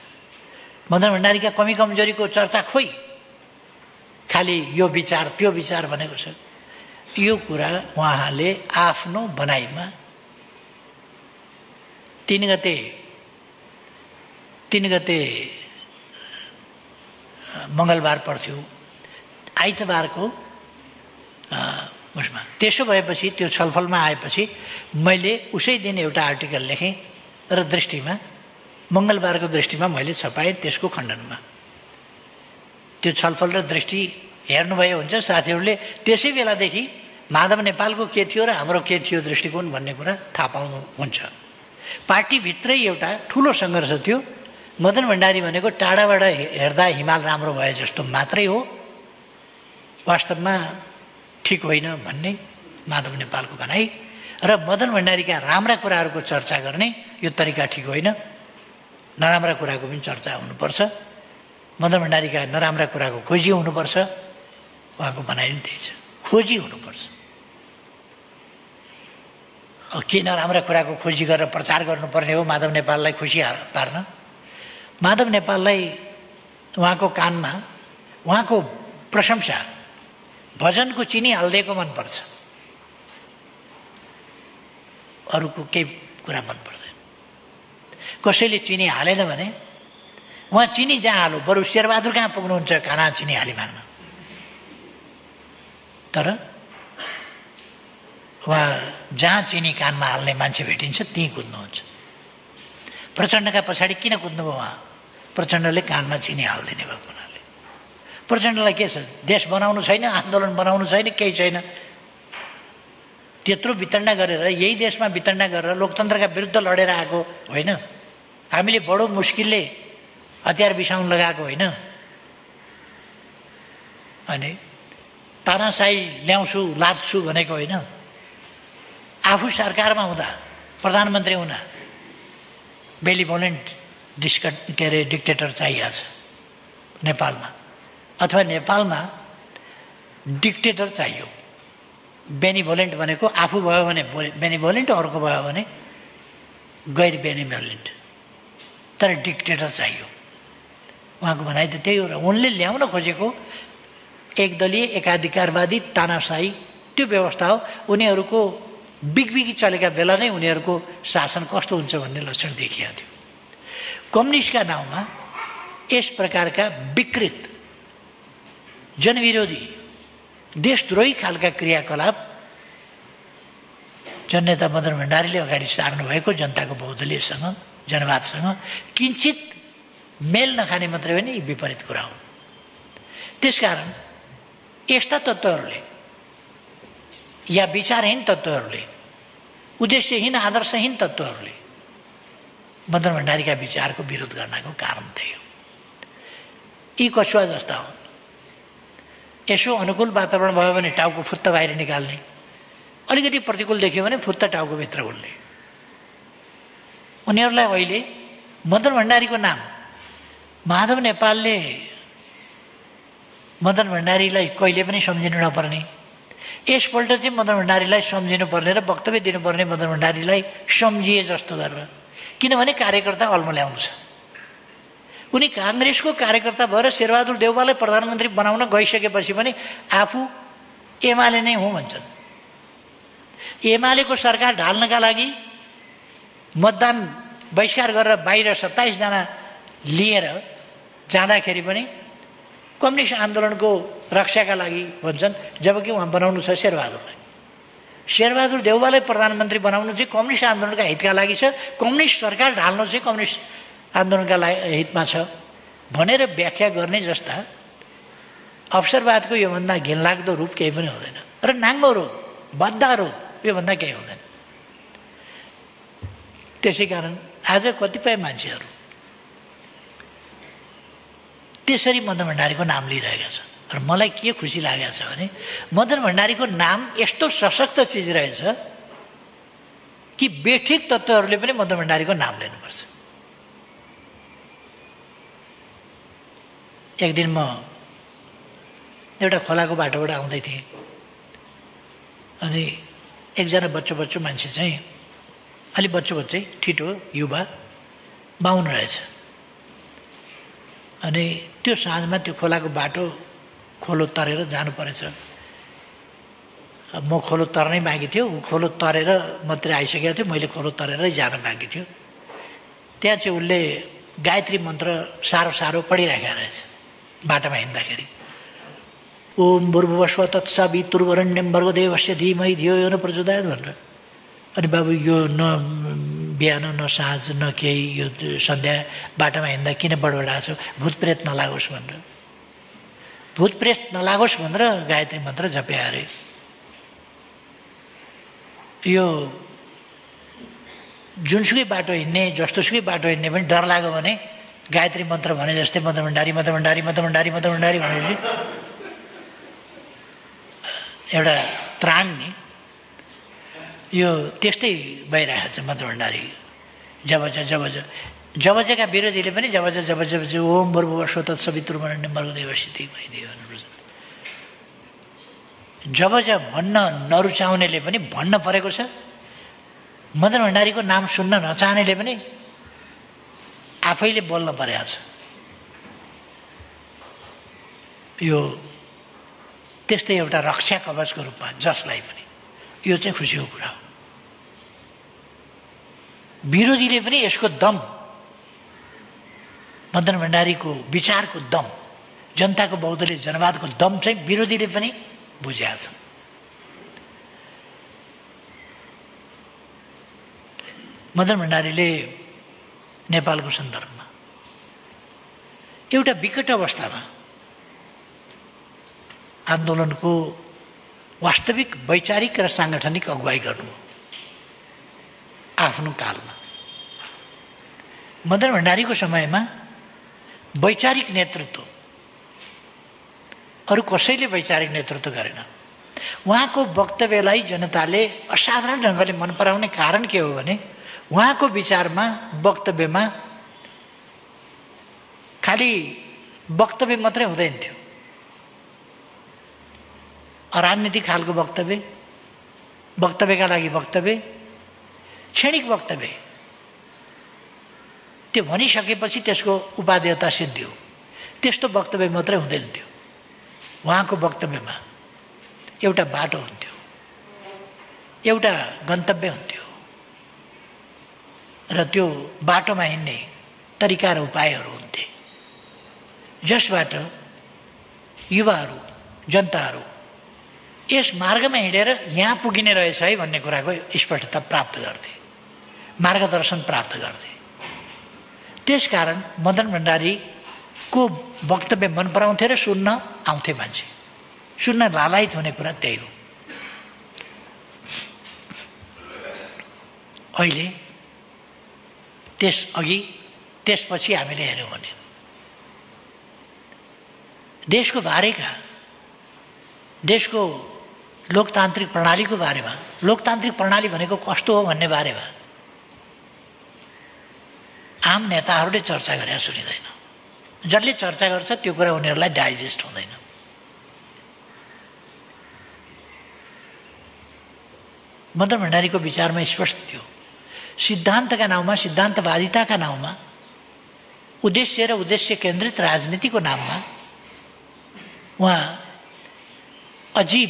मदन भण्डारीका कमी कमजोरीको चर्चा खोइ, खालि यो विचार त्यो विचार भनेको छ। यो कुरा उहाँले आफ्नो भनाइमा 3 गते मङ्गलबार पर्थ्यो, आइतबारको उसमा। त्यसो भएपछि त्यो छलफलमा आएपछि मैले उसै दिन एउटा आर्टिकल लेखेँ र दृष्टिमा, मङ्गलबारको दृष्टिमा मैले छपाएँ त्यसको खण्डनमा। त्यो छलफल र दृष्टि हेर्नुभयो हुन्छ साथीहरूले, त्यसै बेलादेखि माधव नेपालको के थियो र हाम्रो के थियो दृष्टिकोण भन्ने कुरा थाहा पाउनुहुन्छ। पार्टीभित्रै एउटा ठुलो सङ्घर्ष थियो। मदन भण्डारी भनेको टाढाबाट हेर्दा हिमाल राम्रो भए जस्तो मात्रै हो, वास्तवमा ठिक होइन भन्ने माधव नेपालको भनाइ। र मदन भण्डारीका राम्रा कुराहरूको चर्चा गर्ने यो तरिका ठिक होइन, नराम्रा कुराको पनि चर्चा हुनुपर्छ, मदन भण्डारीका नराम्रा कुराको खोजी हुनुपर्छ। उहाँको भनाइ पनि त्यही छ, खोजी हुनुपर्छ। के नराम्रा कुराको खोजी गरेर प्रचार गर्नुपर्ने हो माधव नेपाललाई खुसी पार्न? माधव नेपाललाई उहाँको कानमा उहाँको प्रशंसा भजनको चिनी हालिदिएको मनपर्छ, अरूको केही कुरा मन पर्दैन। कसैले चिनी हालेन भने उहाँ चिनी जहाँ हालो, बरु शेरबहादुर कहाँ पुग्नुहुन्छ खाना चिनी हाली माग्न, तर उहाँ जहाँ चिनी कानमा हाल्ने मान्छे भेटिन्छ त्यहीँ कुद्नुहुन्छ। प्रचण्डका पछाडि किन कुद्नुभयो उहाँ? प्रचण्डले कानमा चिनी हालिदिने भएको हुनाले। प्रचण्डलाई के छ, देश बनाउनु छैन, आन्दोलन बनाउनु छैन, केही छैन। त्यत्रो वितण्डा गरेर, यही देशमा वितण्डा गरेर लोकतन्त्रका विरुद्ध लडेर आएको होइन, हामीले बडो मुस्किलले हतियार बिसाउन लगाएको होइन। अनि तानाशाही ल्याउँछु लाद्छु भनेको होइन। आफू सरकारमा हुँदा, प्रधानमन्त्री हुँदा बेलिभोलेन्ट डिक्टेटर चाहिएको छ नेपालमा, अथवा नेपालमा डिक्टेटर चाहियो। बेनिभोलेन्ट भनेको आफू भयो भने बेनिभोलेन्ट, अर्को भयो भने गैर बेनिभोलेन्ट, तर डिक्टेटर चाहियो। उहाँको भनाइ त त्यही हो। र उनले ल्याउन खोजेको एकदलीय एकाधिकारवादी तानाशाही त्यो व्यवस्था हो। उनीहरूको बिगबिगी चलेका बेला नै उनीहरूको शासन कस्तो हुन्छ भन्ने लक्षण देखिएको थियो। कम्युनिस्टका नाउँमा यस प्रकारका विकृत जनविरोधी देशद्रोही खालका क्रियाकलाप जननेता मदन भण्डारीले अगाडि सार्नु भएको जनताको बहुदलीयसँग, जनवादसँग किञ्चित मेल नखाने मात्रै होइन, यी विपरीत कुरा हुन्। त्यसकारण यस्ता तत्त्वहरूले या विचारहीन तत्त्वहरूले, उद्देश्यहीन आदर्शहीन तत्त्वहरूले मदन भण्डारीका विचारको विरोध गर्नको कारण त्यही हो। यी कछुवा जस्ता हो, यसो अनुकूल वातावरण भयो भने टाउको फुत्त बाहिर निकाल्ने, अलिकति प्रतिकूल देख्यो भने फुत्त टाउको भित्र उल्ने। उनीहरूलाई अहिले मदन भण्डारीको नाम, माधव नेपालले मदन भण्डारीलाई कहिले पनि सम्झिनु नपर्ने, यसपल्ट चाहिँ मदन भण्डारीलाई सम्झिनु पर्ने र वक्तव्य दिनुपर्ने मदन भण्डारीलाई सम्झिए जस्तो गरेर, किनभने कार्यकर्ता अल्मल्याउनु छ। उनी काङ्ग्रेसको कार्यकर्ता भएर शेरबहादुर देउवालाई प्रधानमन्त्री बनाउन गइसकेपछि पनि आफू एमाले नै हुँ भन्छन्। एमालेको सरकार ढाल्नका लागि मतदान बहिष्कार गरेर बाहिर 27 जना लिएर जाँदाखेरि पनि कम्युनिस्ट आन्दोलनको रक्षाका लागि भन्छन्, जबकि उहाँ बनाउनु छ शेरबहादुरलाई। शेरबहादुर देउवालाई प्रधानमन्त्री बनाउनु चाहिँ कम्युनिस्ट आन्दोलनका हितका लागि छ, कम्युनिस्ट सरकार ढाल्नु चाहिँ कम्युनिस्ट आन्दोलनका हितमा छ भनेर व्याख्या गर्ने जस्ता अवसरवादको योभन्दा घिनलाग्दो रूप केही पनि हुँदैन र नाङ्गो रूप, बद्धा रूप योभन्दा केही हुँदैन। त्यसै कारण आज कतिपय मान्छेहरू त्यसरी मदन भण्डारीको नाम लिइरहेका छन् र मलाई के खुसी लागेको छ भने मदन भण्डारीको नाम यस्तो सशक्त चिज रहेछ कि बेठिक तत्त्वहरूले पनि मदन भण्डारीको नाम लिनुपर्छ। एक दिन म एउटा खोलाको बाटोबाट आउँदै थिएँ अनि एकजना बच्चो मान्छे चाहिँ, अलि बच्चै ठिटो युवा बाहुन रहेछ। अनि त्यो साँझमा त्यो खोलाको बाटो खोलो तरेर जानु परेछ। म खोलो तर्नै बाँकी थियो, ऊ खोलो तरेर मात्रै आइसकेको थियो, मैले खोलो तरेरै जान बाँकी थियो। त्यहाँ चाहिँ उसले गायत्री मन्त्र सारो पढिराखेको रहेछ बाटोमा हिँड्दाखेरि। ओम भूर्भुवस्वः तत्सवितुर्वरेण्यं भर्गो देवस्य धीमहि धियो यो न प्रचोदयात् भनेर। अनि बाबु यो न बिहान न साँझ न केही, यो सन्ध्या बाटोमा हिँड्दा किन बडबडाएको छ, भूतप्रेत नलागोस् भनेर, भूतप्रेत नलागोस् भनेर गायत्री मन्त्र जपे अरे। यो जुनसुकै बाटो हिँड्ने, जस्तोसुकै बाटो हिँड्ने पनि डर लाग्यो भने गायत्री मन्त्र भने जस्तै मदन भण्डारी भनेपछि एउटा त्राण नि, यो त्यस्तै भइरहेको छ मदन भण्डारी। जबजका विरोधीले पनि जब ओम भूर्भुवस्वः तत्सवितुर्वरेण्यं भर्गो देवस्य धीमहि धियो यो न प्रचोदयात्। जब भन्न नरुचाउनेले पनि भन्न परेको छ, मदन भण्डारीको नाम सुन्न नचाहनेले पनि आफैले बोल्न परेको छ। यो त्यस्तै एउटा रक्षा कवचको रूपमा जसलाई पनि, यो चाहिँ खुसीको कुरा हो। विरोधीले पनि यसको दम, मदन भण्डारीको विचारको दम, जनताको बहुदलीय जनवादको दम चाहिँ विरोधीले पनि बुझेका छन्। मदन भण्डारीले नेपालको सन्दर्भमा एउटा विकट अवस्थामा आन्दोलनको वास्तविक वैचारिक र साङ्गठनिक अगुवाई गर्नुभयो। आफ्नो कालमा मदन भण्डारीको समयमा वैचारिक नेतृत्व अरू कसैले वैचारिक नेतृत्व गरेन। उहाँको वक्तव्यलाई जनताले असाधारण ढङ्गले मन पराउने कारण के हो भने उहाँको विचारमा, वक्तव्यमा खालि वक्तव्य मात्रै हुँदैन थियो, अराजनीतिक खालको वक्तव्यका लागि वक्तव्य, क्षणिक वक्तव्य, त्यो भनिसकेपछि त्यसको उपादेयता सिद्धियो, त्यस्तो वक्तव्य मात्रै हुँदैन थियो। उहाँको वक्तव्यमा एउटा बाटो हुन्थ्यो, एउटा गन्तव्य हुन्थ्यो र त्यो बाटोमा हिँड्ने तरिका र उपायहरू हुन्थे जसबाट युवाहरू, जनताहरू यस मार्गमा हिँडेर यहाँ पुगिने रहेछ है भन्ने कुराको स्पष्टता प्राप्त गर्थे, मार्गदर्शन प्राप्त गर्थे। त्यसकारण मदन भण्डारीको वक्तव्य मन पराउँथे र सुन्न आउँथे मान्छे, सुन्न लालायित हुने कुरा त्यही हो। अहिले त्यसपछि हामीले हेऱ्यौँ भने देशको बारेका, देशको लोकतान्त्रिक प्रणालीको बारेमा, लोकतान्त्रिक प्रणाली भनेको कस्तो हो भन्ने बारेमा आम नेताहरूले चर्चा गरेर सुनिँदैन। जसले चर्चा गर्छ त्यो कुरा उनीहरूलाई डाइजेस्ट हुँदैन। मदन भण्डारीको विचारमा स्पष्ट थियो, सिद्धान्तका नाउँमा, सिद्धान्तवादिताका नाउँमा, उद्देश्य र उद्देश्य केन्द्रित राजनीतिको नाममा उहाँ अजीब,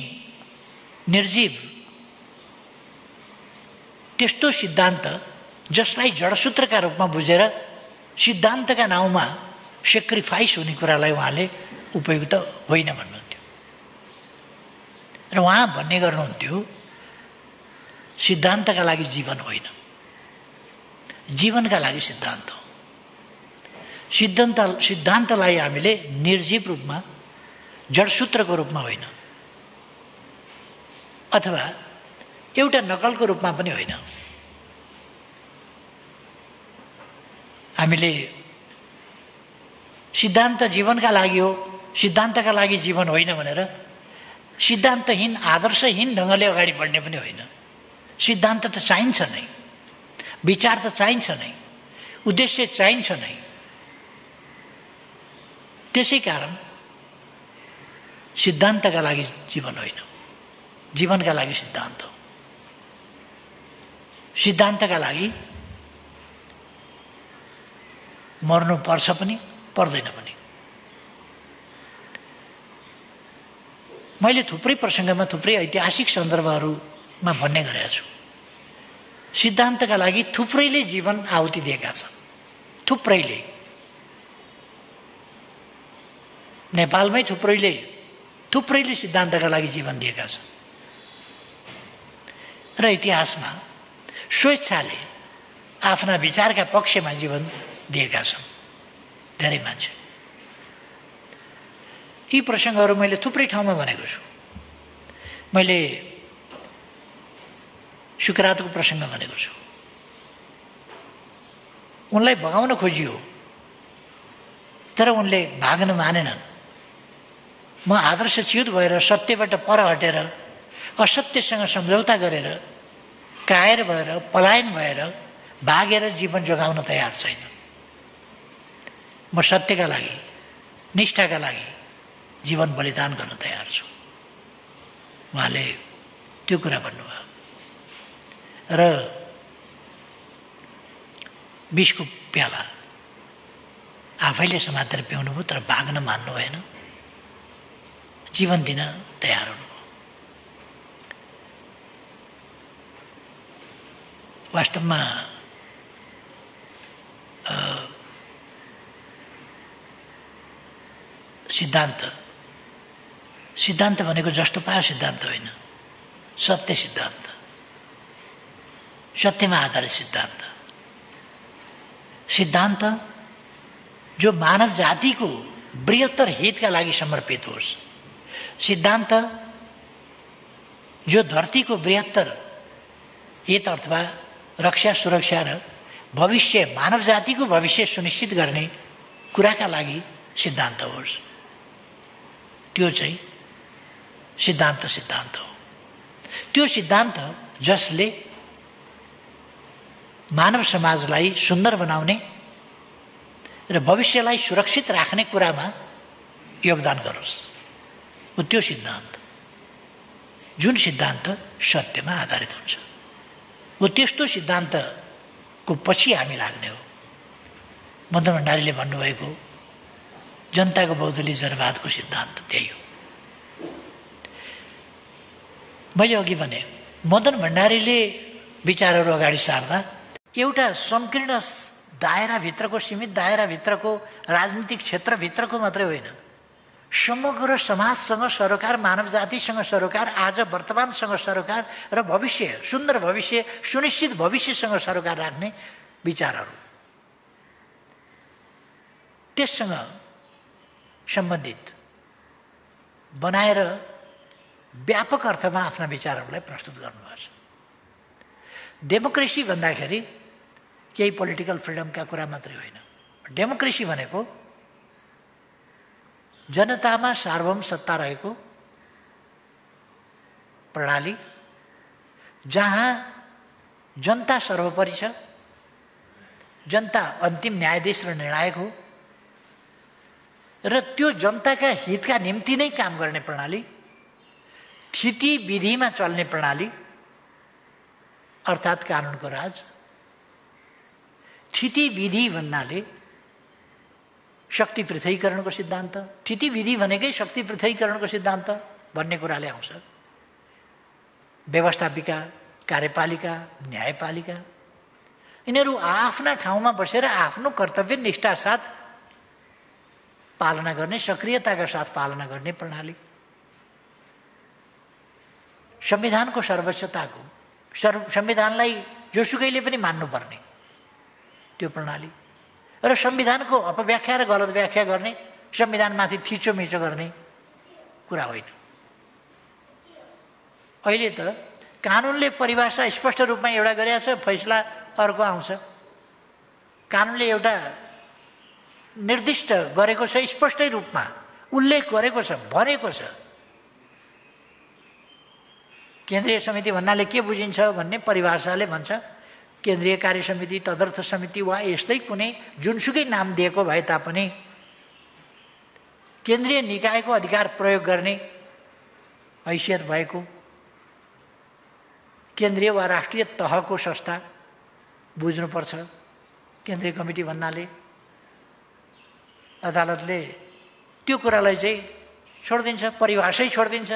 निर्जीव त्यस्तो सिद्धान्त जसलाई जडसूत्रका रूपमा बुझेर सिद्धान्तका नाउँमा सेक्रिफाइस हुने कुरालाई उहाँले उपयुक्त होइन भन्नुहुन्थ्यो। र उहाँ भन्ने गर्नुहुन्थ्यो, सिद्धान्तका लागि जीवन होइन, जीवनका लागि सिद्धान्त हो। सिद्धान्तलाई हामीले निर्जीव रूपमा, जडसूत्रको रूपमा होइन, अथवा एउटा नकलको रूपमा पनि होइन। हामीले सिद्धान्त जीवनका लागि हो, सिद्धान्तका लागि जीवन होइन भनेर सिद्धान्तहीन, आदर्शहीन ढङ्गले अगाडि बढ्ने पनि होइन। सिद्धान्त त चाहिन्छ नै, विचार त चाहिन्छ नै, उद्देश्य चाहिन्छ नै। त्यसै कारण सिद्धान्तका लागि जीवन होइन, जीवनका लागि सिद्धान्त हो। सिद्धान्तका लागि मर्नु पर्छ पनि पर्दैन पनि। मैले थुप्रै प्रसङ्गमा, थुप्रै ऐतिहासिक सन्दर्भहरूमा भन्ने गरेको छु, सिद्धान्तका लागि थुप्रैले जीवन आहुति दिएका छन्। थुप्रैले, नेपालमै थुप्रैले सिद्धान्तका लागि जीवन दिएका छन्। र इतिहासमा स्वेच्छाले आफ्ना विचारका पक्षमा जीवन दिएका छन् धेरै मान्छे। यी प्रसङ्गहरू मैले थुप्रै ठाउँमा भनेको छु। मैले सुकरातको प्रसङ्ग भनेको छु। उनलाई भगाउन खोजियो तर उनले भाग्न मानेनन्। म आदर्शच्युत भएर, सत्यबाट पर हटेर, असत्यसँग सम्झौता गरेर, कायर भएर, पलायन भएर, भागेर जीवन जोगाउन तयार छैन। म सत्यका लागि, निष्ठाका लागि जीवन बलिदान गर्न तयार छु। उहाँले त्यो कुरा भन्नुभयो। र विषको प्याला आफैले समातेर पिउनुभयो, तर भाग्न मान्नु भएन, जीवन दिन तयार हुनुभयो। वास्तवमा सिद्धान्त भनेको जस्तो पायो सिद्धान्त होइन, सत्य सिद्धान्त, सत्यमा आधारित सिद्धान्त। सिद्धान्त जो मानव जातिको बृहत्तर हितका लागि समर्पित होस्। सिद्धान्त जो धरतीको बृहत्तर हित अथवा रक्षा, सुरक्षा र भविष्य, मानव जातिको भविष्य सुनिश्चित गर्ने कुराका लागि सिद्धान्त होस्। त्यो चाहिँ सिद्धान्त हो। त्यो सिद्धान्त जसले मानव समाजलाई सुन्दर बनाउने र भविष्यलाई सुरक्षित राख्ने कुरामा योगदान गरोस्, हो त्यो सिद्धान्त। जुन सिद्धान्त सत्यमा आधारित हुन्छ, हो त्यस्तो सिद्धान्तको पछि हामी लाग्ने हो। मदन भण्डारीले भन्नुभएको जनताको बहुदलीय जनवादको सिद्धान्त त्यही हो। मैले अघि भने मदन भण्डारीले विचारहरू अगाडि सार्दा एउटा संकीर्ण दायराभित्रको, सीमित दायराभित्रको, राजनीतिक क्षेत्रभित्रको मात्रै होइन, समग्र समाजसँग सरोकार, मानव जातिसँग सरोकार, आज वर्तमानसँग सरोकार र भविष्य, सुन्दर भविष्य, सुनिश्चित भविष्यसँग सरोकार राख्ने विचारहरू, त्यससँग सम्बन्धित बनाएर व्यापक अर्थमा आफ्ना विचारहरूलाई प्रस्तुत गर्नुभएको छ। डेमोक्रेसी भन्दाखेरि केही पोलिटिकल फ्रिडमका कुरा मात्रै होइन। डेमोक्रेसी भनेको जनतामा सार्वभौम सत्ता रहेको प्रणाली, जहाँ जनता सर्वोपरि छ, जनता अन्तिम न्यायाधीश र निर्णायक हो, र त्यो जनताका हितका निम्ति नै काम गर्ने प्रणाली, स्थिति विधिमा चल्ने प्रणाली अर्थात् कानुनको राज। स्थिति विधि भन्नाले शक्ति पृथकीकरणको सिद्धान्त, स्थिति विधि भनेकै शक्ति पृथकीकरणको सिद्धान्त भन्ने कुराले आउँछ। व्यवस्थापिका, कार्यपालिका, न्यायपालिका यिनीहरू आफ्ना ठाउँमा बसेर आफ्नो कर्तव्य निष्ठा साथ पालना गर्ने, सक्रियताका साथ पालना गर्ने प्रणाली। संविधानको सर्वोच्चताको, संविधानलाई जोसुकैले पनि मान्नुपर्ने त्यो प्रणाली, र संविधानको अपव्याख्या र गलत व्याख्या गर्ने, संविधानमाथि थिचोमिचो गर्ने कुरा होइन। अहिले त कानुनले परिभाषा स्पष्ट रूपमा एउटा गरेको छ, फैसला अर्को आउँछ। कानुनले एउटा निर्दिष्ट गरेको छ, स्पष्टै रूपमा उल्लेख गरेको छ, भनेको छ। केन्द्रीय समिति भन्नाले के बुझिन्छ भन्ने परिभाषाले भन्छ, केन्द्रीय कार्य समिति, तदर्थ समिति वा यस्तै कुनै जुनसुकै नाम दिएको भए तापनि केन्द्रीय निकायको अधिकार प्रयोग गर्ने हैसियत भएको केन्द्रीय वा राष्ट्रिय तहको संस्था बुझ्नुपर्छ। केन्द्रीय कमिटी भन्नाले अदालतले त्यो कुरालाई चाहिँ छोडिदिन्छ, परिभाषै छोडिदिन्छ,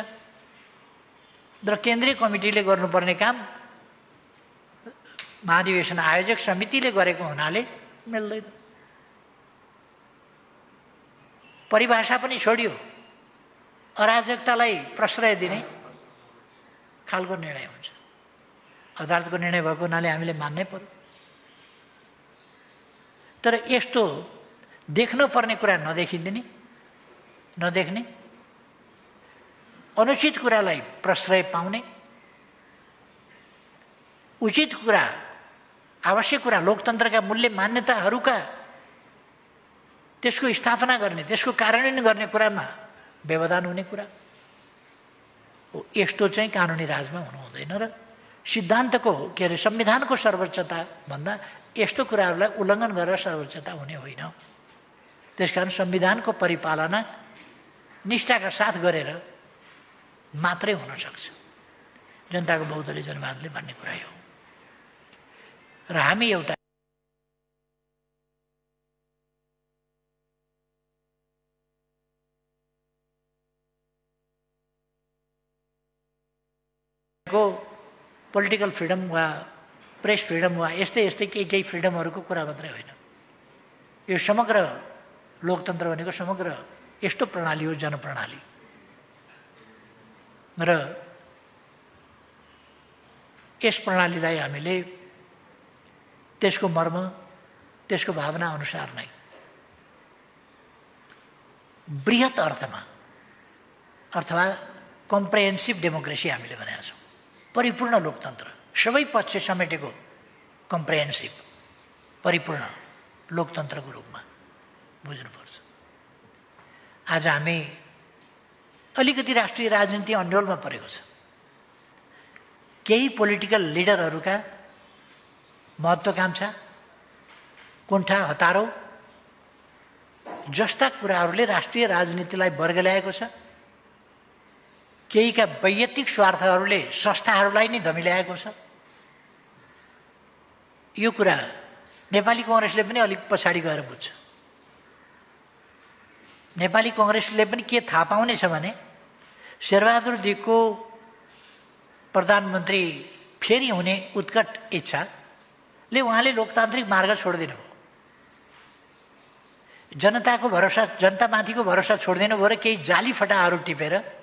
र केन्द्रीय कमिटीले गर्नुपर्ने काम महाधिवेशन आयोजक समितिले गरेको हुनाले मिल्दैन। परिभाषा पनि छोडियो, अराजकतालाई प्रश्रय दिने खालको निर्णय हुन्छ। अदालतको निर्णय भएको हुनाले हामीले मान्नै पर्यो। तर यस्तो देख्नुपर्ने कुरा नदेखिदिने, नदेख्ने, अनुचित कुरालाई प्रश्रय पाउने, उचित कुरा, आवश्यक कुरा, लोकतन्त्रका मूल्य मान्यताहरूका त्यसको स्थापना गर्ने, त्यसको कार्यान्वयन गर्ने कुरामा व्यवधान हुने कुरा हो। यस्तो चाहिँ कानुनी राजमा हुनु हुँदैन, र सिद्धान्तको के अरे संविधानको सर्वोच्चता भन्दा यस्तो कुराहरूलाई उल्लङ्घन गरेर सर्वोच्चता हुने होइन। त्यसकारण संविधानको परिपालना निष्ठाका साथ गरेर मात्रै हुन सक्छ। जनताको बहुदलीय जनवादले भन्ने कुरा हो। र हामी एउटा पोलिटिकल फ्रिडम वा प्रेस फ्रिडम वा यस्तै केही फ्रिडमहरूको कुरा मात्रै होइन। यो समग्र लोकतन्त्र भनेको समग्र यस्तो प्रणाली हो, जनप्रणाली, र यस प्रणालीलाई हामीले त्यसको मर्म, त्यसको भावना अनुसार नै बृहत अर्थमा अथवा कम्प्रेहेन्सिभ डेमोक्रेसी हामीले भनेका छौँ। परिपूर्ण लोकतन्त्र, सबै पक्ष समेटेको कम्प्रेहेन्सिभ परिपूर्ण लोकतन्त्रको रूपमा बुझ्नुपर्छ। आज हामी अलिकति राष्ट्रिय राजनीति अन्डोलमा परेको छ। केही पोलिटिकल लिडरहरूका महत्त्वाकांक्षा, कुण्ठा, हतारो जस्ता कुराहरूले राष्ट्रिय राजनीतिलाई वर्ग ल्याएको छ। केहीका वैयक्तिक स्वार्थहरूले संस्थाहरूलाई नै धमिल्याएको छ। यो कुरा नेपाली कांग्रेसले पनि अलिक पछाडि गएर बुझ्छ। नेपाली कांग्रेसले पनि के थाहा पाउनेछ भने शेरबहादुर देवको प्रधानमन्त्री फेरि हुने उत्कट इच्छाले उहाँले लोकतान्त्रिक मार्ग छोडिदिनु भयो। जनताको भरोसा, जनतामाथिको भरोसा छोडिदिनु भयो र केही जाली फटाहरू टिपेर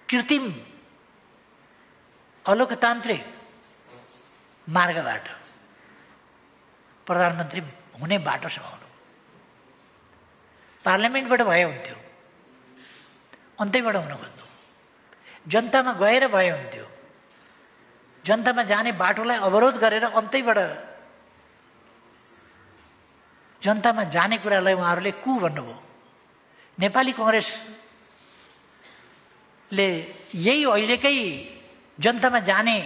कृत्रिम अलोकतान्त्रिक मार्गबाट प्रधानमन्त्री हुने बाटो समाउनु। पार्लियामेन्टबाट भए हुन्थ्यो, अन्तैबाट हुन खोज्नु, जनतामा गएर भए हुन्थ्यो, जनतामा जाने बाटोलाई अवरोध गरेर अन्तैबाट जनतामा जाने कुरालाई उहाँहरूले कु भन्नुभयो। नेपाली कङ्ग्रेसले यही अहिलेकै जनतामा जाने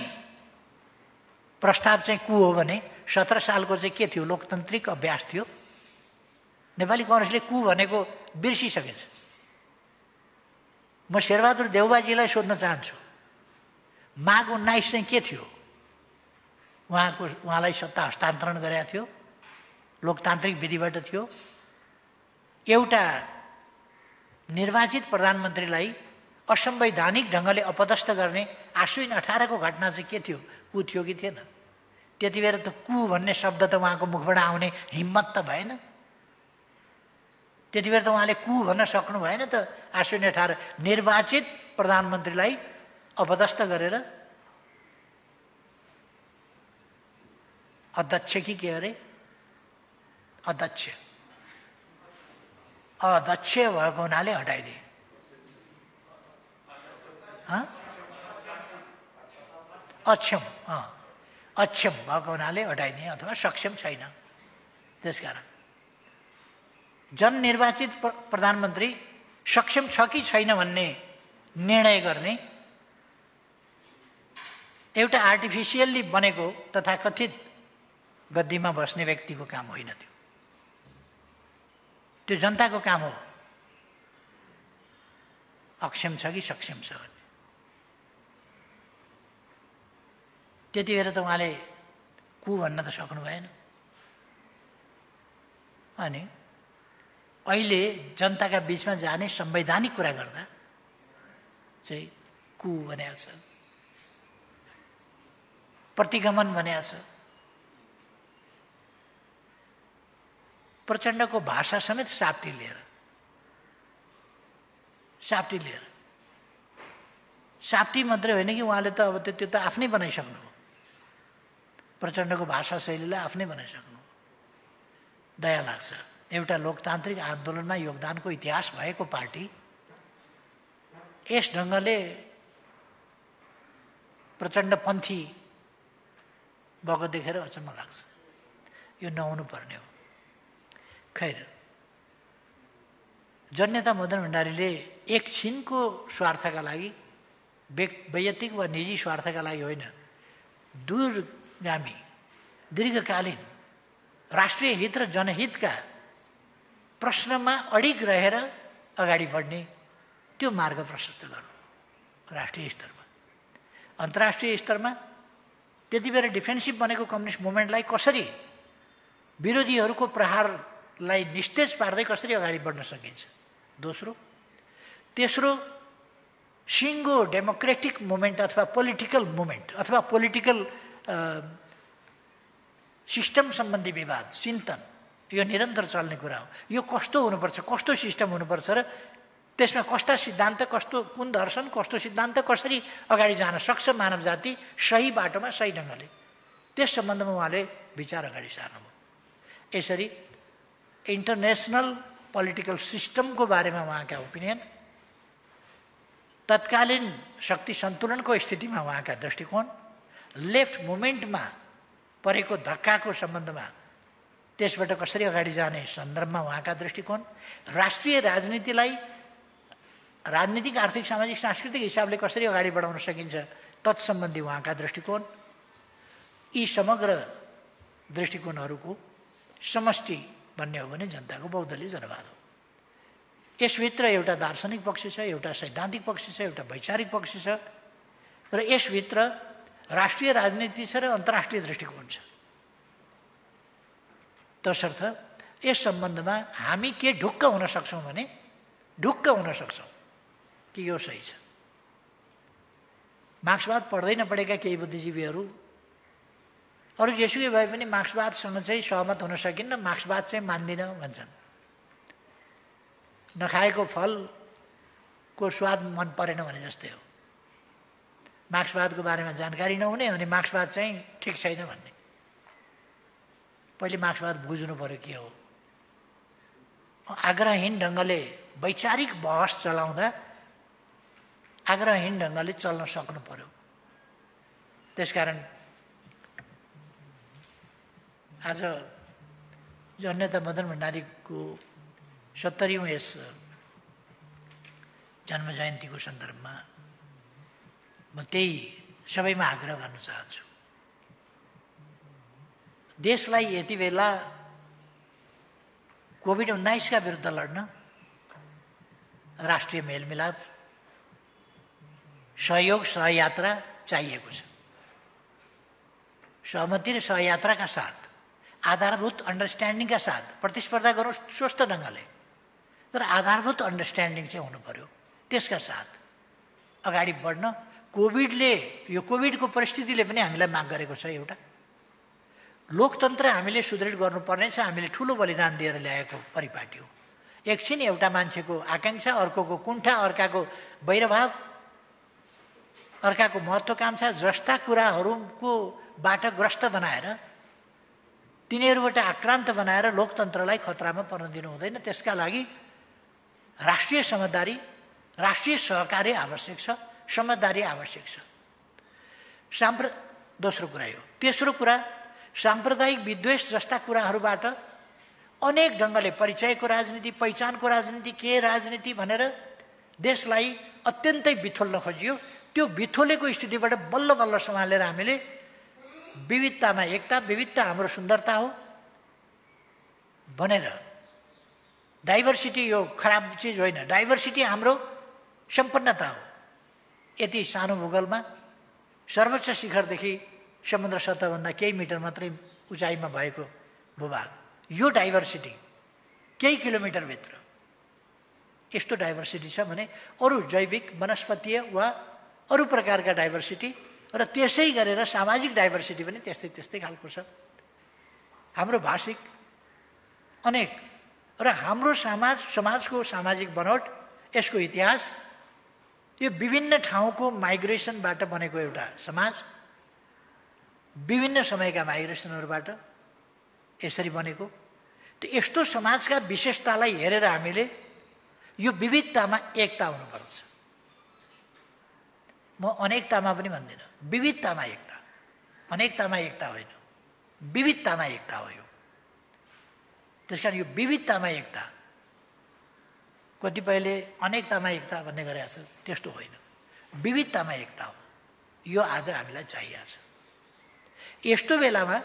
प्रस्ताव चाहिँ कु हो भने 17 सालको चाहिँ के थियो, लोकतान्त्रिक अभ्यास थियो। नेपाली कङ्ग्रेसले कु भनेको बिर्सिसकेछ। म शेरबहादुर देउबाजीलाई सोध्न चाहन्छु, माघ 19 चाहिँ के थियो? उहाँलाई सत्ता हस्तान्तरण गरेका थियो, लोकतान्त्रिक विधिबाट थियो। एउटा निर्वाचित प्रधानमन्त्रीलाई असंवैधानिक ढङ्गले अपदस्थ गर्ने आश्विन 18 को घटना चाहिँ के थियो? कु थियो कि थिएन? त्यति बेला त कु भन्ने शब्द त उहाँको मुखबाट आउने हिम्मत त भएन। त्यति बेला त उहाँले कु भन्न सक्नु भएन त। आश्विन 18 निर्वाचित प्रधानमन्त्रीलाई अपदस्थ गरेर अध्यक्ष कि के अरे अध्यक्ष भएको हुनाले हटाइदिए। अक्षम भएको हुनाले हटाइदिए अथवा सक्षम छैन। त्यसकारण जननिर्वाचित प्रधानमन्त्री सक्षम छ कि छैन भन्ने निर्णय गर्ने एउटा आर्टिफिसियल्ली बनेको तथाकथित गद्दीमा बस्ने व्यक्तिको काम होइन त्यो। त्यो जनताको काम हो, अक्षम छ कि सक्षम छ भन्ने। त्यति बेला त उहाँले कु भन्न त सक्नु भएन। अनि अहिले जनताका बीचमा जाने संवैधानिक कुरा गर्दा चाहिँ कु भनेको छ, प्रतिगमन भनेको छ। प्रचण्डको भाषा समेत साप्टी लिएर साप्टी मात्रै होइन कि उहाँले त अब त्यो त आफ्नै बनाइसक्नु हो। प्रचण्डको भाषा शैलीलाई आफ्नै बनाइसक्नु। दया लाग्छ, एउटा लोकतान्त्रिक आन्दोलनमा योगदानको इतिहास भएको पार्टी यस ढङ्गले प्रचण्डपन्थी भएको देखेर अचम्म लाग्छ। यो नहुनु पर्ने हो। खैर, जननेता मदन भण्डारीले एकछिनको स्वार्थका लागि, वैयक्तिक वा निजी स्वार्थका लागि होइन, दूरगामी दीर्घकालीन राष्ट्रिय हित र जनहितका प्रश्नमा अडिग रहेर अगाडि बढ्ने त्यो मार्ग प्रशस्त गर्नु। राष्ट्रिय स्तरमा, अन्तर्राष्ट्रिय स्तरमा त्यति बेला डिफेन्सिभ बनेको कम्युनिस्ट मुभमेन्टलाई कसरी विरोधीहरूको प्रहारलाई निस्तेज पार्दै कसरी अगाडि बढ्न सकिन्छ। तेस्रो सिङ्गो डेमोक्रेटिक मुभमेन्ट अथवा पोलिटिकल मुभमेन्ट अथवा पोलिटिकल सिस्टम सम्बन्धी विवाद चिन्तन यो निरन्तर चल्ने कुरा हो। यो कस्तो हुनुपर्छ, कस्तो सिस्टम हुनुपर्छ र त्यसमा कस्ता सिद्धान्त, कुन दर्शन, कस्तो सिद्धान्त कसरी अगाडि जान सक्छ मानव जाति सही बाटोमा सही ढङ्गले, त्यस सम्बन्धमा उहाँले विचार अगाडि सार्नुभयो। यसरी इन्टरनेसनल पोलिटिकल सिस्टमको बारेमा उहाँका ओपिनियन, तत्कालीन शक्ति सन्तुलनको स्थितिमा उहाँका दृष्टिकोण, लेफ्ट मुभमेन्टमा परेको धक्काको सम्बन्धमा त्यसबाट कसरी अगाडि जाने सन्दर्भमा उहाँका दृष्टिकोण, राष्ट्रिय राजनीतिलाई राजनीतिक, आर्थिक, सामाजिक, सांस्कृतिक हिसाबले कसरी अगाडि बढाउन सकिन्छ तत्सम्बन्धी उहाँका दृष्टिकोण, यी समग्र दृष्टिकोणहरूको समष्टि भन्ने हो भने जनताको बहुदलीय जनवाद हो। यसभित्र एउटा दार्शनिक पक्ष छ, एउटा सैद्धान्तिक पक्ष छ, एउटा वैचारिक पक्ष छ र यसभित्र राष्ट्रिय राजनीति छ र अन्तर्राष्ट्रिय दृष्टिकोण छ। तसर्थ यस सम्बन्धमा हामी के ढुक्क हुन सक्छौँ भने ढुक्क हुन सक्छौँ कि यो सही छ। मार्क्सवाद पढ्दै नपढेका केही बुद्धिजीवीहरू अरू जेसुकै भए पनि मार्क्सवादसँग चाहिँ सहमत हुन सकिन्न, मार्क्सवाद चाहिँ मान्दिनँ भन्छन्। नखाएको फलको स्वाद मन परेन भने जस्तै हो। मार्क्सवादको बारेमा जानकारी नहुने अनि मार्क्सवाद चाहिँ ठिक छैन भन्ने। पहिले मार्क्सवाद बुझ्नु पर्यो के हो। आग्रहहीन ढङ्गले वैचारिक बहस चलाउँदा आग्रहहीन ढङ्गले चल्न सक्नु पर्यो। त्यसकारण आज जननेता मदन भण्डारीको 70औं यस जन्म जयन्तीको सन्दर्भमा म त्यही सबैमा आग्रह गर्न चाहन्छु। देशलाई यति बेला कोभिड-19 का विरुद्ध लड्न राष्ट्रिय मेलमिलाप, सहयोग, सहयात्रा चाहिएको छ। सहमति र सहयात्राका साथ, आधारभूत अन्डरस्ट्यान्डिङका साथ प्रतिस्पर्धा गरौँ स्वस्थ ढङ्गले, तर आधारभूत अन्डरस्ट्यान्डिङ चाहिँ हुनु पर्यो। त्यसका साथ अगाडि बढ्न यो कोभिडको परिस्थितिले पनि हामीलाई माग गरेको छ। एउटा लोकतन्त्र हामीले सुदृढ गर्नुपर्ने छ। हामीले ठुलो बलिदान दिएर ल्याएको परिपाटी हो। एकछिन एउटा मान्छेको आकांक्षा, अर्कोको कुण्ठा, अर्काको वैरभाव, अर्काको महत्त्वाकांक्षा जस्ता कुराहरूको बाट ग्रस्त बनाएर, तिनीहरूबाट आक्रान्त बनाएर लोकतन्त्रलाई खतरामा पर्न दिनु हुँदैन। त्यसका लागि राष्ट्रिय समझदारी, राष्ट्रिय सहकार्य आवश्यक छ, समझदारी आवश्यक छ। दोस्रो कुरा यो। तेस्रो कुरा, सांप्रदायिक विद्वेष जस्ता कुराहरूबाट अनेक ढङ्गले परिचयको राजनीति, पहिचानको राजनीति, के राजनीति भनेर देशलाई अत्यन्तै बिथोल्न खोजियो। त्यो बिथोलेको स्थितिबाट बल्ल बल्ल सम्हालेर हामीले विविधतामा एकता, विविधता हाम्रो सुन्दरता हो भनेर, डाइभर्सिटी यो खराब चिज होइन, डाइभर्सिटी हाम्रो सम्पन्नता हो। यति सानो भूगोलमा सर्वोच्च शिखरदेखि समुद्र सतहभन्दा केही मिटर मात्रै उचाइमा भएको भूभाग, यो डाइभर्सिटी केही किलोमिटरभित्र यस्तो डाइभर्सिटी छ भने अरू जैविक, वनस्पतीय वा अरू प्रकारका डाइभर्सिटी र त्यसै गरेर सामाजिक डाइभर्सिटी पनि त्यस्तै त्यस्तै खालको छ। हाम्रो भाषिक अनेक र हाम्रो समाजको सामाजिक बनोट, यसको इतिहास, यो विभिन्न ठाउँको माइग्रेसनबाट बनेको एउटा समाज, विभिन्न समयका माइग्रेसनहरूबाट यसरी बनेको। त्यो यस्तो समाजका विशेषतालाई हेरेर हामीले यो विविधतामा एकता हुनुपर्छ। म अनेकतामा पनि भन्दिनँ, विविधतामा एकता। अनेकतामा एकता होइन, विविधतामा एकता हो यो। त्यसकारण यो विविधतामा एकता, कतिपयले अनेकतामा एकता भन्ने गरेको छ, त्यस्तो होइन, विविधतामा एकता हो। यो आज हामीलाई चाहिएको छ। यस्तो बेलामा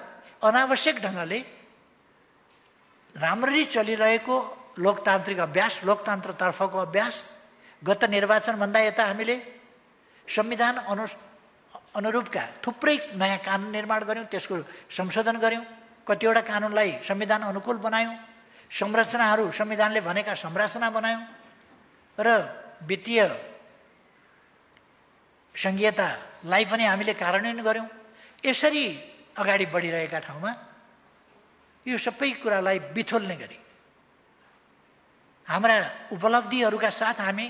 अनावश्यक ढङ्गले राम्ररी चलिरहेको लोकतान्त्रिक अभ्यास, लोकतन्त्रतर्फको अभ्यास, गत निर्वाचनभन्दा यता हामीले संविधान अनुरूपका थुप्रै नयाँ कानुन निर्माण गऱ्यौँ, त्यसको संशोधन गऱ्यौँ, कतिवटा कानुनलाई संविधान अनुकूल बनायौँ, संरचनाहरू संविधानले भनेका संरचना बनायौँ र वित्तीय संघीयतालाई पनि हामीले कार्यान्वयन गऱ्यौँ। यसरी अगाडि बढिरहेका ठाउँमा यो सबै कुरालाई बिथोल्ने गरी हाम्रा उपलब्धिहरूका साथ हामी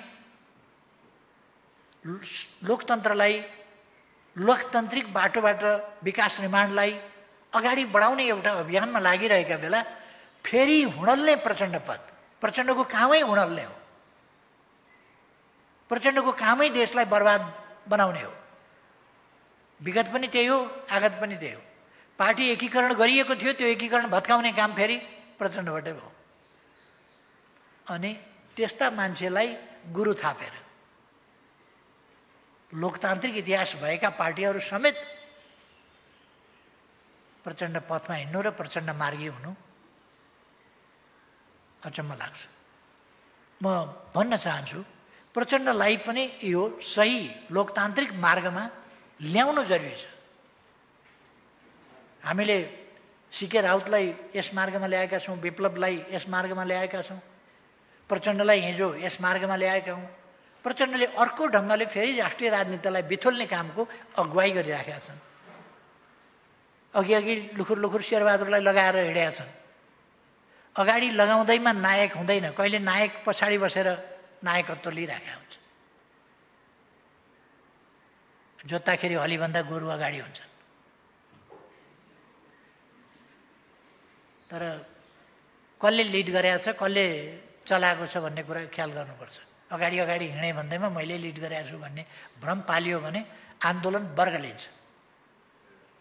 लोकतन्त्रलाई, लोकतान्त्रिक बाटोबाट विकास निर्माणलाई अगाडि बढाउने एउटा अभियानमा लागिरहेका बेला फेरि हुडल्ने प्रचण्डको कामै हुडल्ने हो। प्रचण्डको कामै देशलाई बर्बाद बनाउने हो। विगत पनि त्यही हो, आगत पनि त्यही हो। पार्टी एकीकरण गरिएको थियो, त्यो एकीकरण भत्काउने काम फेरि प्रचण्डबाटै भयो। अनि त्यस्ता मान्छेलाई गुरु थापेर लोकतान्त्रिक इतिहास भएका पार्टीहरू समेत प्रचण्ड पथमा हिँड्नु र प्रचण्ड मार्गी हुनु अचम्म लाग्छ। म भन्न चाहन्छु, प्रचण्डलाई पनि यो सही लोकतान्त्रिक मार्गमा ल्याउनु जरुरी छ। हामीले सीके राउतलाई यस मार्गमा ल्याएका छौँ, विप्लवलाई यस मार्गमा ल्याएका छौँ, प्रचण्डलाई हिजो यस मार्गमा ल्याएका हौँ। प्रचण्डले अर्को ढङ्गले फेरि राष्ट्रिय राजनीतिलाई बिथोल्ने कामको अगुवाई गरिराखेका छन्। अघि लुखुर शेरबहादुरलाई लगाएर हिँडेका छन्। अगाडि लगाउँदैमा नायक हुँदैन, कहिले नायक पछाडि बसेर नायकत्व लिइराखेका हुन्छ। जोत्दाखेरि हलीभन्दा गोरु अगाडि हुन्छ। तर कसले लिड गरेको छ, कसले चलाएको छ भन्ने कुरा ख्याल गर्नुपर्छ। अगाडि हिँडे भन्दैमा मैले लिड गरेको छु भन्ने भ्रम पालियो भने आन्दोलन वर्ग लिन्छ।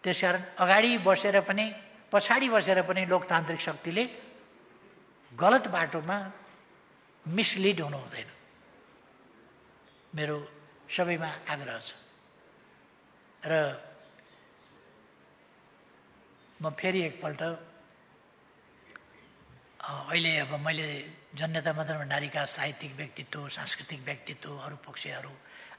त्यसकारण अगाडि बसेर पनि पछाडि बसेर पनि लोकतान्त्रिक शक्तिले गलत बाटोमा मिसलिड हुनु हुँदैन। मेरो सबैमा आग्रह छ। र म फेरि एकपल्ट अहिले अब मैले जननेता मदन भण्डारीका साहित्यिक व्यक्तित्व, सांस्कृतिक व्यक्तित्व, अरू पक्षहरू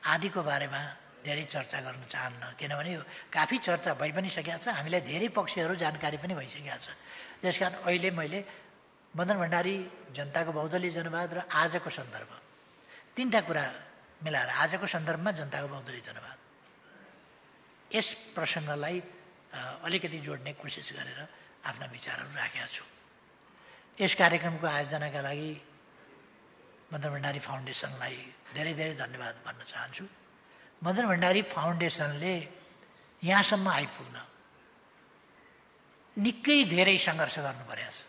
आदिको बारेमा धेरै चर्चा गर्न चाहन्न, किनभने यो काफी चर्चा भइ पनि सकेको छ, हामीलाई धेरै पक्षहरू जानकारी पनि भइसकेको छ। त्यसकारण अहिले मैले मदन भण्डारी, जनताको बहुदलीय जनवाद र आजको सन्दर्भ, तीनटा कुरा मिलाएर आजको सन्दर्भमा जनताको बहुदलीय जनवाद, यस प्रसङ्गलाई अलिकति जोड्ने कोसिस गरेर आफ्ना विचारहरू राखेका छु। यस कार्यक्रमको आयोजनाका लागि मदन भण्डारी फाउन्डेसनलाई धेरै धेरै धन्यवाद भन्न चाहन्छु। मदन भण्डारी फाउन्डेसनले यहाँसम्म आइपुग्न निकै धेरै सङ्घर्ष गर्नु परेको छ।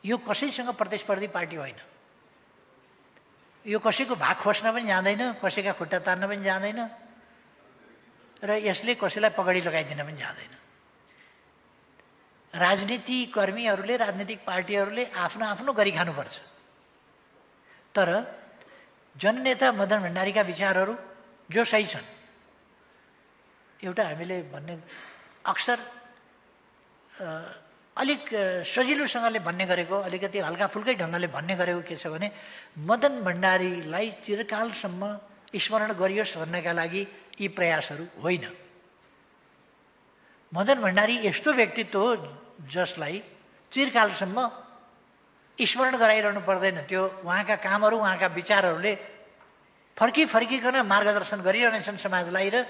यो कसैसँग प्रतिस्पर्धी पार्टी होइन। यो कसैको भाग खोज्न पनि जाँदैन, कसैका खुट्टा तान्न पनि जाँदैन र यसले कसैलाई पगडी लगाइदिन पनि जाँदैन। राजनीति कर्मीहरूले, राजनीतिक पार्टीहरूले आफ्नो आफ्नो गरी खानुपर्छ। तर जननेता मदन भण्डारीका विचारहरू जो सही छन्, एउटा हामीले भन्ने अक्सर अलिक सजिलोसँगले भन्ने गरेको, अलिकति हल्काफुल्कै ढङ्गले भन्ने गरेको के छ भने, मदन भण्डारीलाई चिरकालसम्म स्मरण गरियोस् भन्नका लागि यी प्रयासहरू होइन। मदन भण्डारी यस्तो व्यक्तित्व हो जसलाई चिरकालसम्म स्मरण गराइरहनु पर्दैन। त्यो उहाँका कामहरू, उहाँका विचारहरूले फर्किकन मार्गदर्शन गरिरहनेछन् समाजलाई र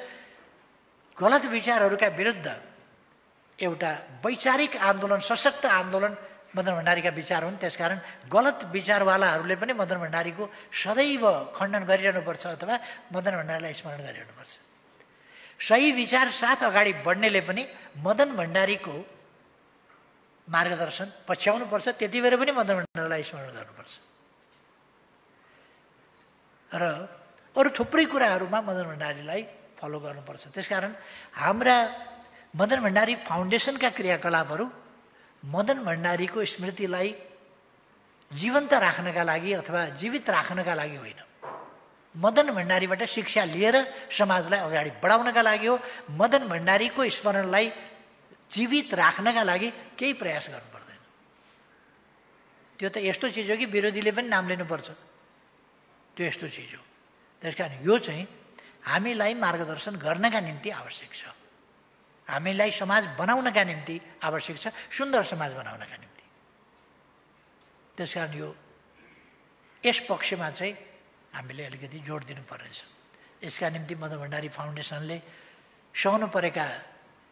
गलत विचारहरूका विरुद्ध एउटा वैचारिक आन्दोलन, सशक्त आन्दोलन मदन भण्डारीका विचार हुन्। त्यसकारण गलत विचारवालाहरूले पनि मदन भण्डारीको सदैव खण्डन गरिरहनुपर्छ अथवा मदन भण्डारीलाई स्मरण गरिरहनुपर्छ। सही विचार साथ अगाडि बढ्नेले पनि मदन भण्डारीको मार्गदर्शन पछ्याउनुपर्छ, त्यति बेर पनि मदन भण्डारीलाई स्मरण गर्नुपर्छ। र अरू थुप्रै कुराहरूमा मदन भण्डारीलाई फलो गर्नुपर्छ। त्यसकारण हाम्रा मदन भण्डारी फाउन्डेसनका क्रियाकलापहरू मदन भण्डारीको स्मृतिलाई जीवन्त राख्नका लागि अथवा जीवित राख्नका लागि होइन, मदन भण्डारीबाट शिक्षा लिएर समाजलाई अगाडि बढाउनका लागि हो। मदन भण्डारीको स्मरणलाई जीवित राख्नका लागि केही प्रयास गर्नु पर्दैन। त्यो त यस्तो चिज हो कि विरोधीले पनि नाम लिनुपर्छ, त्यो यस्तो चिज हो। त्यसकारण यो चाहिँ हामीलाई मार्गदर्शन गर्नका निम्ति आवश्यक छ, हामीलाई समाज बनाउनका निम्ति आवश्यक छ, सुन्दर समाज बनाउनका निम्ति। त्यसकारण यो यस पक्षमा चाहिँ हामीले अलिकति जोड दिनुपर्नेछ। यसका निम्ति मदन भण्डारी फाउन्डेसनले सहनु परेका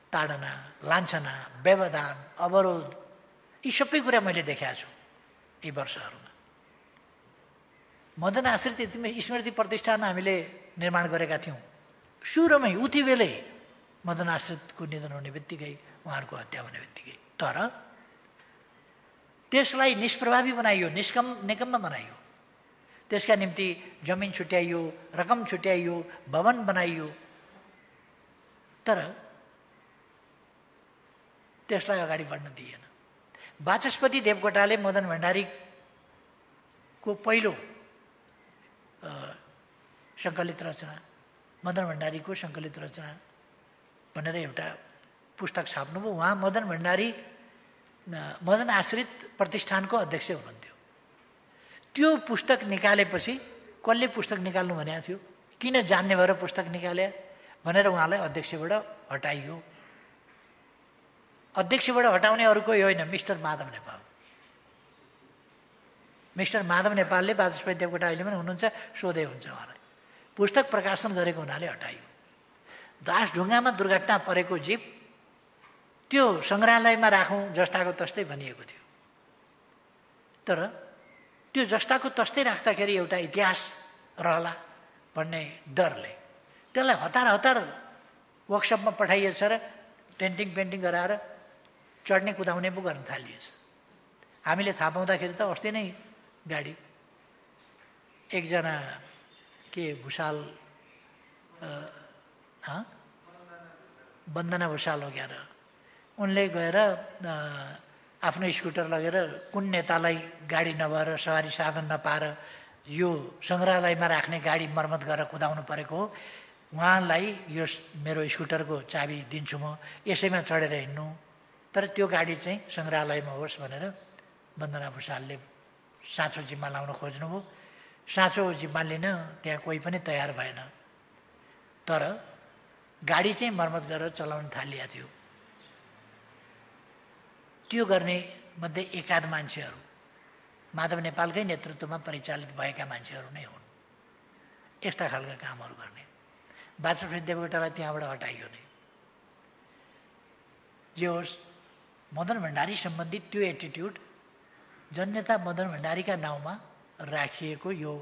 ताडना, लान्छना, व्यवधान, अवरोध, यी सबै कुरा मैले देखाएको छु यी वर्षहरूमा। मदन आश्रित स्मृति प्रतिष्ठान हामीले निर्माण गरेका थियौँ सुरुमै, उति बेलै मदन आश्रितको निधन हुने बित्तिकै, उहाँहरूको हत्या हुने बित्तिकै। तर त्यसलाई निष्प्रभावी बनाइयो, निकम्म बनाइयो। त्यसका निम्ति जमिन छुट्याइयो, रकम छुट्याइयो, भवन बनाइयो। तर त्यसलाई अगाडि बढ्न दिएन। वाचस्पति देवकोटाले मदन भण्डारीको पहिलो सङ्कलित रचना, मदन भण्डारीको सङ्कलित रचना भनेर एउटा पुस्तक छाप्नुभयो। उहाँ मदन आश्रित प्रतिष्ठानको अध्यक्ष हुनुहुन्थ्यो। त्यो पुस्तक निकालेपछि कसले पुस्तक निकाल्नु भनेको थियो, किन जान्ने भएर पुस्तक निकाले भनेर उहाँलाई अध्यक्षबाट हटाइयो। अध्यक्षबाट हटाउने अरू कोही होइन, मिस्टर माधव नेपाल। मिस्टर माधव नेपालले वाचस्पति देवकोटा अहिले पनि हुनुहुन्छ, सोधे हुन्छ उहाँलाई। पुस्तक प्रकाशन गरेको हुनाले हटाइयो। दासढुङ्गामा दुर्घटना परेको जीप त्यो सङ्ग्रहालयमा राखौँ जस्ताको तस्तै भनिएको थियो। तर त्यो जस्ताको तस्तै राख्दाखेरि एउटा इतिहास रहला भन्ने डरले त्यसलाई हतार वर्कसपमा पठाइएछ र पेन्टिङ गराएर चढ्ने कुदाउने पो गर्न थालिएछ। हामीले थाहा पाउँदाखेरि त अस्ति नै गाडी एकजना के भुषाल वन्दना भुषाल लगेर उनले गएर आफ्नो स्कुटर लगेर कुन नेतालाई गाडी नभएर सवारी साधन नपाएर यो सङ्ग्रहालयमा राख्ने गाडी मर्मत गरेर कुदाउनु परेको हो, उहाँलाई यो मेरो स्कुटरको चाबी दिन्छु म, यसैमा चढेर हिँड्नु, तर त्यो गाडी चाहिँ सङ्ग्रहालयमा होस् भनेर वन्दना भुषालले साँचो जिम्मा लाउन खोज्नुभयो। साँचो जिम्मा लिन त्यहाँ कोही पनि तयार भएन, तर गाडी चाहिँ मर्मत गरेर चलाउन थालिएको थियो। त्यो गर्ने मध्ये एकाध मान्छेहरू माधव नेपालकै नेतृत्वमा परिचालित भएका मान्छेहरू नै हुन् यस्ता खालका कामहरू गर्ने। वाचस्पति देवकोटालाई त्यहाँबाट हटाइयो नै। जे होस्, मदन भण्डारी सम्बन्धित त्यो एटिट्युड जननेता मदन भण्डारीका नाउँमा राखिएको यो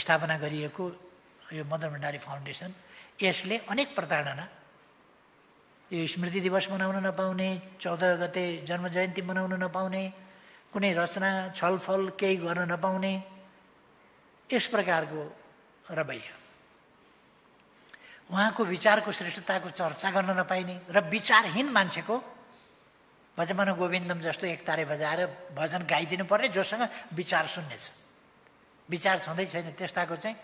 स्थापना गरिएको यो मदन भण्डारी फाउन्डेसन, यसले अनेक प्रताडना, यो स्मृति दिवस मनाउन नपाउने, 14 गते जन्म जयन्ती मनाउन नपाउने, कुनै रचना छलफल केही गर्न नपाउने, यस प्रकारको रवैया, उहाँको विचारको श्रेष्ठताको चर्चा गर्न नपाइने र विचारहीन मान्छेको भजमन गोविन्दम जस्तो एक तारे बजाएर भजन गाइदिनु पर्ने, जोसँग विचार शून्य छ, विचार छँदै छैन, त्यस्ताको चाहिँ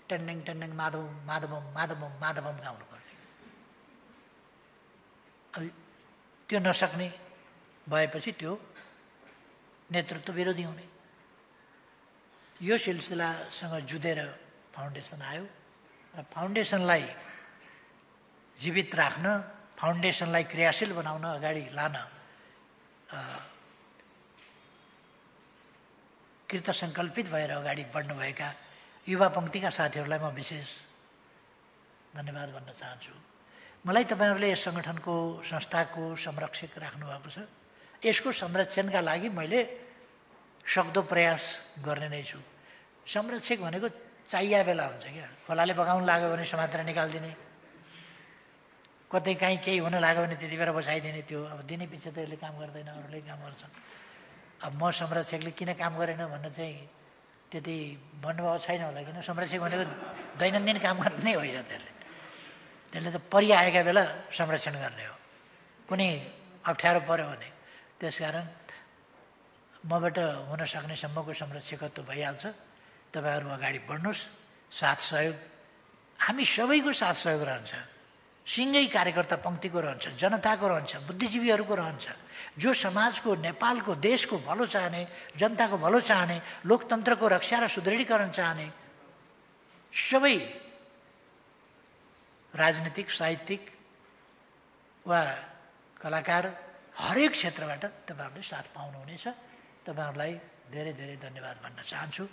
टेन्डेङ टेन्डेङ माधवम माधवम माधवम माधवम गाउनु पर्ने। अब त्यो नसक्ने भएपछि त्यो नेतृत्व विरोधी हुने। यो सिलसिलासँग जुधेर फाउन्डेसन आयो र फाउन्डेसनलाई जीवित राख्न, फाउन्डेसनलाई क्रियाशील बनाउन, अगाडि लान कृतसङ्कल्पित भएर अगाडि बढ्नुभएका युवा पङ्क्तिका साथीहरूलाई म विशेष धन्यवाद भन्न चाहन्छु। मलाई तपाईँहरूले यस सङ्गठनको, संस्थाको संरक्षक राख्नुभएको छ। यसको संरक्षणका लागि मैले सक्दो प्रयास गर्ने नै छु। संरक्षक भनेको चाहिया बेला हुन्छ क्या, खोलाले बगाउन लाग्यो भने समातेर निकालिदिने, कतै काहीँ केही हुन लाग्यो भने त्यति बेला बसाइदिने, त्यो अब दिने पछि त यसले काम गर्दैन, अरूले काम गर्छन्। अब म संरक्षकले किन काम गरेन भन्न चाहिँ त्यति भन्नुभएको छैन होला, किन संरक्षक भनेको दैनन्दिन काम गर्ने नै होइन, त्यसले त परिआएका बेला संरक्षण गर्ने हो, कुनै अप्ठ्यारो पऱ्यो भने। त्यसकारण मबाट हुन सक्ने सम्मको संरक्षकत्व भइहाल्छ। तपाईँहरू अगाडि बढ्नुहोस्, साथ सहयोग, हामी सबैको साथ सहयोग रहन्छ, सिङ्गै कार्यकर्ता पङ्क्तिको रहन्छ, जनताको रहन्छ, बुद्धिजीवीहरूको रहन्छ, जो समाजको, नेपालको, देशको भलो चाहने, जनताको भलो चाहने, लोकतन्त्रको रक्षा र सुदृढीकरण चाहने सबै राजनीतिक, साहित्यिक वा कलाकार हरेक क्षेत्रबाट तपाईँहरूले साथ पाउनुहुनेछ। तपाईँहरूलाई धेरै धेरै धन्यवाद भन्न चाहन्छु।